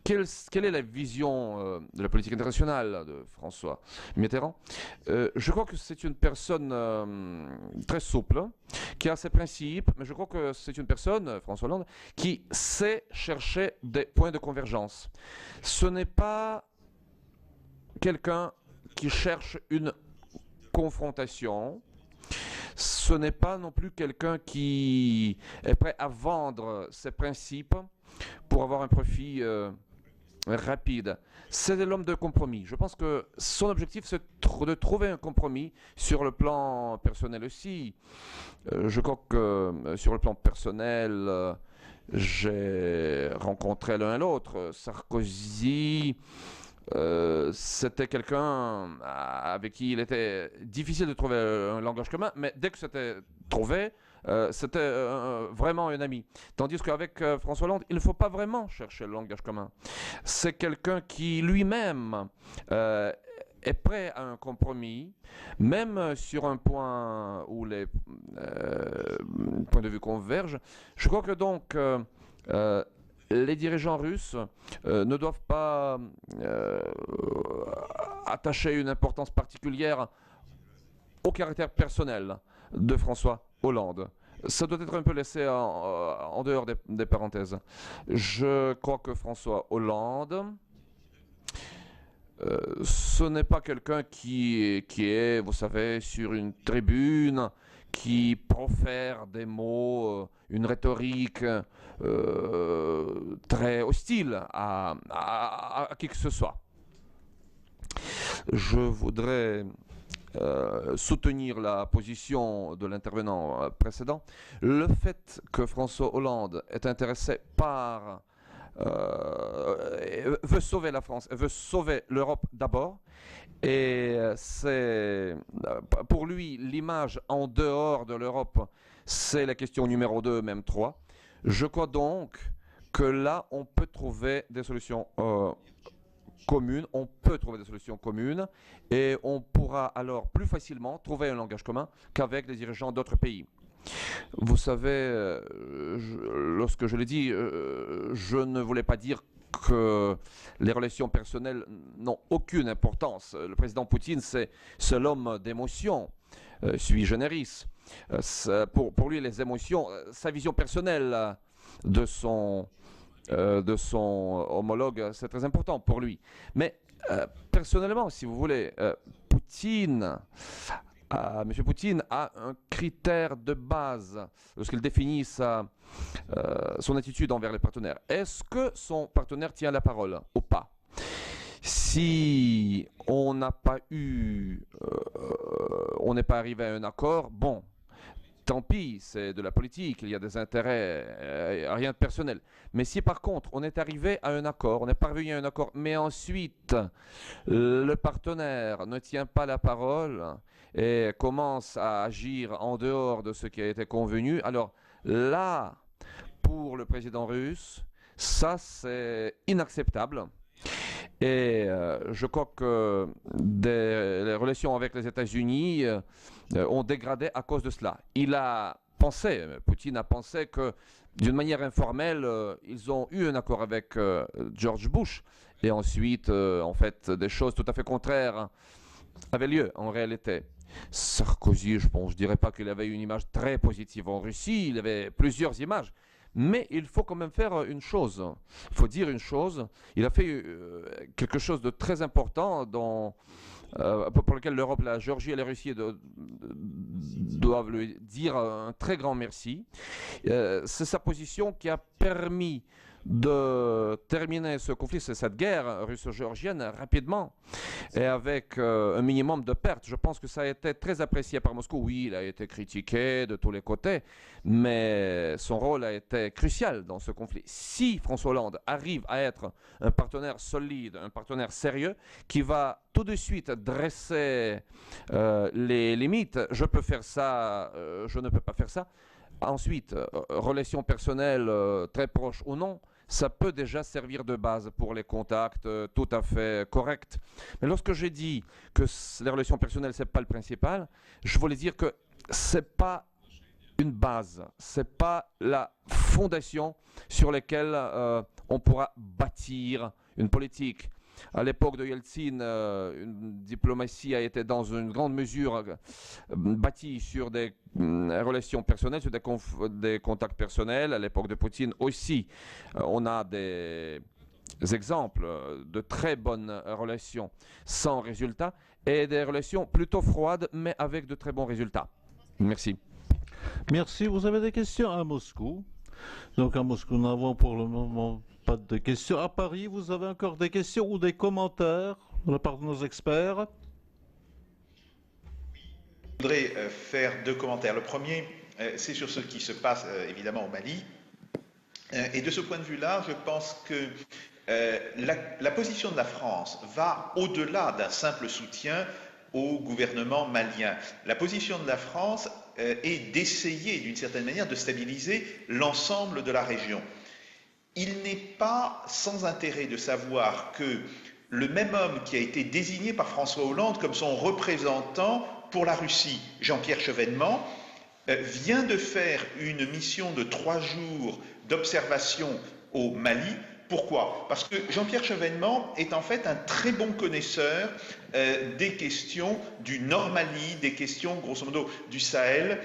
quelle est la vision de la politique internationale de François Mitterrand. Je crois que c'est une personne très souple, qui a ses principes, mais je crois que c'est une personne, François Hollande, qui sait chercher des points de convergence. Ce n'est pas quelqu'un qui cherche une confrontation. Ce n'est pas non plus quelqu'un qui est prêt à vendre ses principes pour avoir un profit rapide. C'est l'homme de compromis. Je pense que son objectif, c'est de trouver un compromis sur le plan personnel aussi. Je crois que sur le plan personnel, j'ai rencontré l'un et l'autre. Sarkozy, c'était quelqu'un avec qui il était difficile de trouver un langage commun, mais dès que c'était trouvé, c'était vraiment un ami. Tandis qu'avec François Hollande, il ne faut pas vraiment chercher le langage commun. C'est quelqu'un qui lui-même est prêt à un compromis, même sur un point où les points de vue convergent. Je crois que donc les dirigeants russes ne doivent pas attacher une importance particulière au caractère personnel de François Hollande. Ça doit être un peu laissé en dehors des parenthèses. Je crois que François Hollande, ce n'est pas quelqu'un qui est, vous savez, sur une tribune, qui profère des mots, une rhétorique très hostile à qui que ce soit. Je voudrais soutenir la position de l'intervenant précédent. Le fait que François Hollande est intéressé par veut sauver la France, veut sauver l'Europe d'abord, et c'est pour lui l'image en dehors de l'Europe, c'est la question numéro 2, même 3. Je crois donc que là on peut trouver des solutions communes, et on pourra alors plus facilement trouver un langage commun qu'avec les dirigeants d'autres pays. Vous savez, lorsque je l'ai dit, je ne voulais pas dire que les relations personnelles n'ont aucune importance. Le président Poutine, c'est l'homme d'émotion, sui generis. Pour lui, les émotions, sa vision personnelle de son homologue, c'est très important pour lui. Mais personnellement, si vous voulez, M. Poutine a un critère de base lorsqu'il définit son attitude envers les partenaires. Est-ce que son partenaire tient la parole ou pas? Si on n'a pas on n'est pas arrivé à un accord, bon, tant pis, c'est de la politique, il y a des intérêts, rien de personnel. Mais si par contre on est arrivé à un accord, on est parvenu à un accord, mais ensuite le partenaire ne tient pas la parole et commence à agir en dehors de ce qui a été convenu, alors là, pour le président russe, ça c'est inacceptable. Et je crois que les relations avec les États-Unis ont dégradé à cause de cela. Poutine a pensé que d'une manière informelle, ils ont eu un accord avec George Bush. Et ensuite, en fait, des choses tout à fait contraires avaient lieu en réalité. Sarkozy, je dirais pas qu'il avait une image très positive en Russie, il avait plusieurs images. Mais il faut quand même faire une chose. Il faut dire une chose. Il a fait quelque chose de très important pour lequel l'Europe, la Géorgie et la Russie doivent lui dire un très grand merci. C'est sa position qui a permis de terminer ce conflit, cette guerre russo-géorgienne rapidement et avec un minimum de pertes. Je pense que ça a été très apprécié par Moscou. Oui, il a été critiqué de tous les côtés, mais son rôle a été crucial dans ce conflit. Si François Hollande arrive à être un partenaire solide, un partenaire sérieux, qui va tout de suite dresser les limites, je peux faire ça, je ne peux pas faire ça. Ensuite, relations personnelles très proches ou non, ça peut déjà servir de base pour les contacts tout à fait corrects. Mais lorsque j'ai dit que les relations personnelles, ce n'est pas le principal, je voulais dire que ce n'est pas une base, ce n'est pas la fondation sur laquelle on pourra bâtir une politique. À l'époque de Yeltsin, une diplomatie a été dans une grande mesure bâtie sur des relations personnelles, sur des contacts personnels. À l'époque de Poutine aussi, on a des exemples de très bonnes relations sans résultat et des relations plutôt froides mais avec de très bons résultats. Merci. Merci. Vous avez des questions à Moscou? Donc à Moscou, nous n'avons pour le moment pas de questions. À Paris, vous avez encore des questions ou des commentaires de la part de nos experts? Je voudrais faire deux commentaires. Le premier, c'est sur ce qui se passe évidemment au Mali. Et de ce point de vue-là, je pense que la position de la France va au-delà d'un simple soutien au gouvernement malien. La position de la France est d'essayer, d'une certaine manière, de stabiliser l'ensemble de la région. Il n'est pas sans intérêt de savoir que le même homme qui a été désigné par François Hollande comme son représentant pour la Russie, Jean-Pierre Chevènement, vient de faire une mission de 3 jours d'observation au Mali. Pourquoi? Parce que Jean-Pierre Chevènement est en fait un très bon connaisseur des questions du Nord Mali, des questions grosso modo du Sahel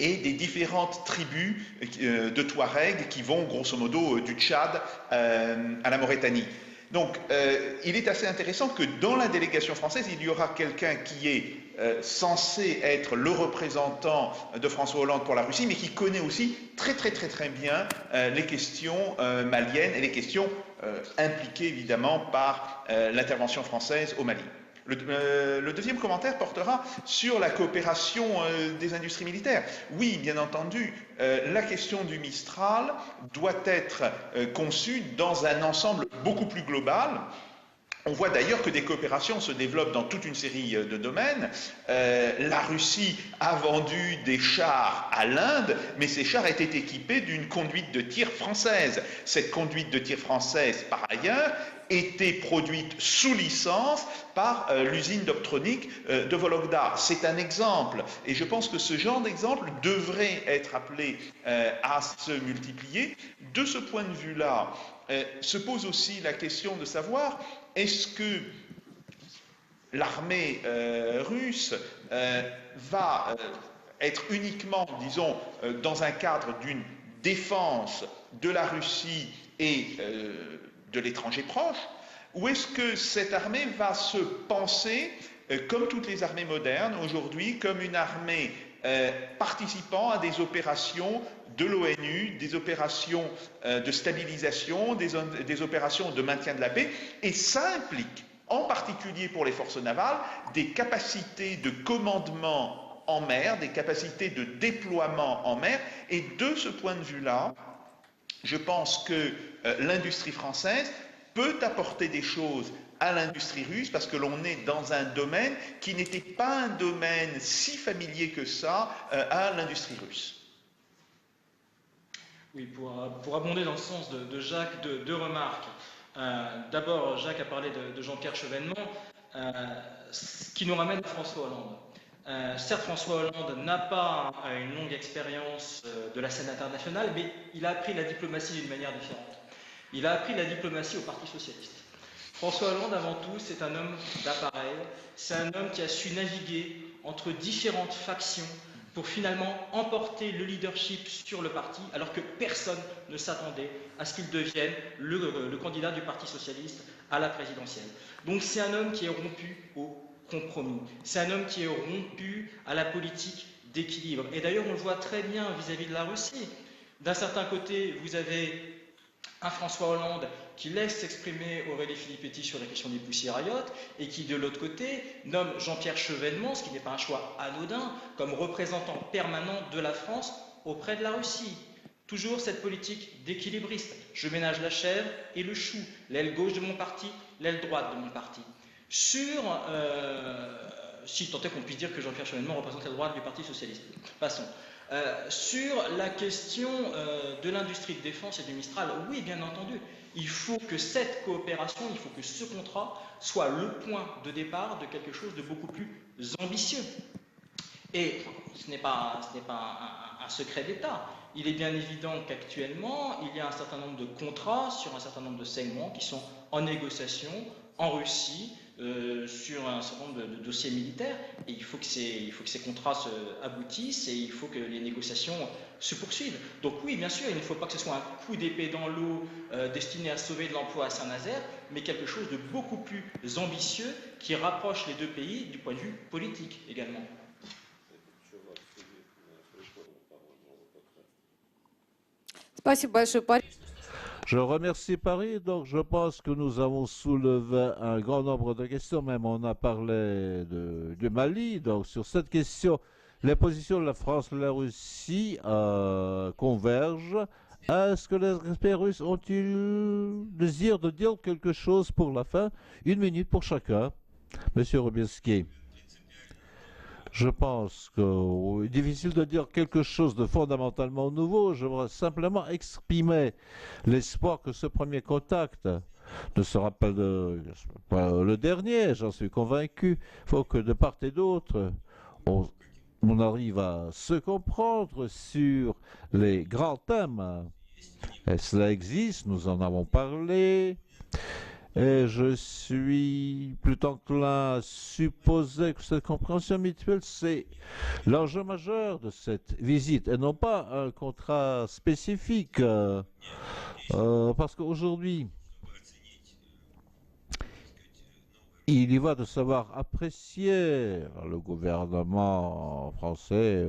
et des différentes tribus de Touaregs qui vont grosso modo du Tchad à la Mauritanie. Donc il est assez intéressant que dans la délégation française, il y aura quelqu'un qui est censé être le représentant de François Hollande pour la Russie, mais qui connaît aussi très bien les questions maliennes et les questions impliquées évidemment par l'intervention française au Mali. Le deuxième commentaire portera sur la coopération des industries militaires. Oui, bien entendu, la question du Mistral doit être conçue dans un ensemble beaucoup plus global. On voit d'ailleurs que des coopérations se développent dans toute une série de domaines. La Russie a vendu des chars à l'Inde, mais ces chars étaient équipés d'une conduite de tir française. Cette conduite de tir française, par ailleurs, était produite sous licence par l'usine d'Optronic de Vologda. C'est un exemple, et je pense que ce genre d'exemple devrait être appelé à se multiplier. De ce point de vue-là, se pose aussi la question de savoir est-ce que l'armée russe va être uniquement, disons, dans un cadre d'une défense de la Russie et de l'étranger proche, ou est-ce que cette armée va se penser, comme toutes les armées modernes aujourd'hui, comme une armée participant à des opérations de l'ONU, des opérations de stabilisation, des opérations de maintien de la paix, et ça implique, en particulier pour les forces navales, des capacités de commandement en mer, des capacités de déploiement en mer, et de ce point de vue-là, je pense que l'industrie française peut apporter des choses à l'industrie russe parce que l'on est dans un domaine qui n'était pas un domaine si familier que ça à l'industrie russe. Oui, pour abonder dans le sens de Jacques, deux remarques. D'abord, Jacques a parlé de Jean-Pierre Chevènement, ce qui nous ramène à François Hollande. Certes, François Hollande n'a pas une longue expérience de la scène internationale, mais il a appris la diplomatie d'une manière différente. Il a appris la diplomatie au Parti socialiste. François Hollande, avant tout, c'est un homme d'appareil, c'est un homme qui a su naviguer entre différentes factions pour finalement emporter le leadership sur le parti, alors que personne ne s'attendait à ce qu'il devienne le candidat du Parti socialiste à la présidentielle. Donc c'est un homme qui est rompu au compromis, c'est un homme qui est rompu à la politique d'équilibre. Et d'ailleurs, on le voit très bien vis-à-vis de la Russie. D'un certain côté, vous avez un François Hollande qui laisse s'exprimer Aurélie Filippetti sur la question des Pussy Riot et qui, de l'autre côté, nomme Jean-Pierre Chevènement, ce qui n'est pas un choix anodin, comme représentant permanent de la France auprès de la Russie. Toujours cette politique d'équilibriste. Je ménage la chèvre et le chou, l'aile gauche de mon parti, l'aile droite de mon parti. Si tant est qu'on puisse dire que Jean-Pierre Chevènement représente l'aile droite du Parti socialiste. Passons. Sur la question de l'industrie de défense et du Mistral, oui, bien entendu, il faut que cette coopération, il faut que ce contrat soit le point de départ de quelque chose de beaucoup plus ambitieux. Et ce n'est pas un secret d'État. Il est bien évident qu'actuellement, il y a un certain nombre de contrats sur un certain nombre de segments qui sont en négociation en Russie, sur un certain nombre de dossiers militaires, et il faut que ces contrats aboutissent et il faut que les négociations se poursuivent. Donc oui, bien sûr, il ne faut pas que ce soit un coup d'épée dans l'eau destiné à sauver de l'emploi à Saint-Nazaire, mais quelque chose de beaucoup plus ambitieux qui rapproche les deux pays du point de vue politique également. Je remercie Paris. Donc, je pense que nous avons soulevé un grand nombre de questions. Même on a parlé du Mali. Donc, sur cette question, les positions de la France et de la Russie convergent. Est-ce que les experts russes ont-ils le désir de dire quelque chose pour la fin? 1 minute pour chacun. Monsieur Robieski. Je pense que difficile de dire quelque chose de fondamentalement nouveau. Je voudrais simplement exprimer l'espoir que ce premier contact ne sera pas le dernier, j'en suis convaincu. Il faut que de part et d'autre, on arrive à se comprendre sur les grands thèmes. Et cela existe, nous en avons parlé. Et je suis plutôt enclin à supposer que cette compréhension mutuelle, c'est l'enjeu majeur de cette visite, et non pas un contrat spécifique. Parce qu'aujourd'hui, il y va de savoir apprécier le gouvernement français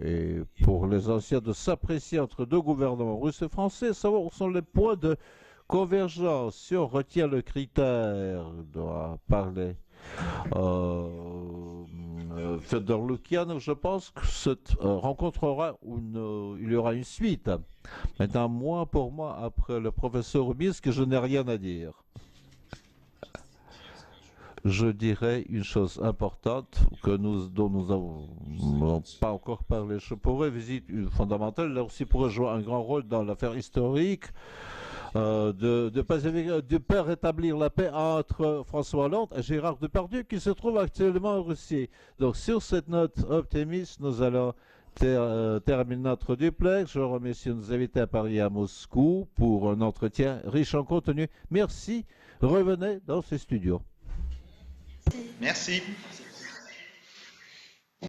et pour les anciens de s'apprécier entre deux gouvernements russes et français, savoir où sont les points de convergence. Si on retient le critère doit parler Fedor Lukian, je pense que cette rencontre il y aura une suite. Maintenant, pour moi, après le professeur Rubinski, je n'ai rien à dire. Je dirais une chose importante dont nous n'avons pas encore parlé. Je pourrais visiter une fondamentale, là aussi pourrait jouer un grand rôle dans l'affaire historique. De pas rétablir la paix entre François Hollande et Gérard Depardieu qui se trouve actuellement en Russie. Donc sur cette note optimiste, nous allons terminer notre duplex. Je remercie nos invités à Paris et à Moscou pour un entretien riche en contenu. Merci. Revenez dans ces studios. Merci.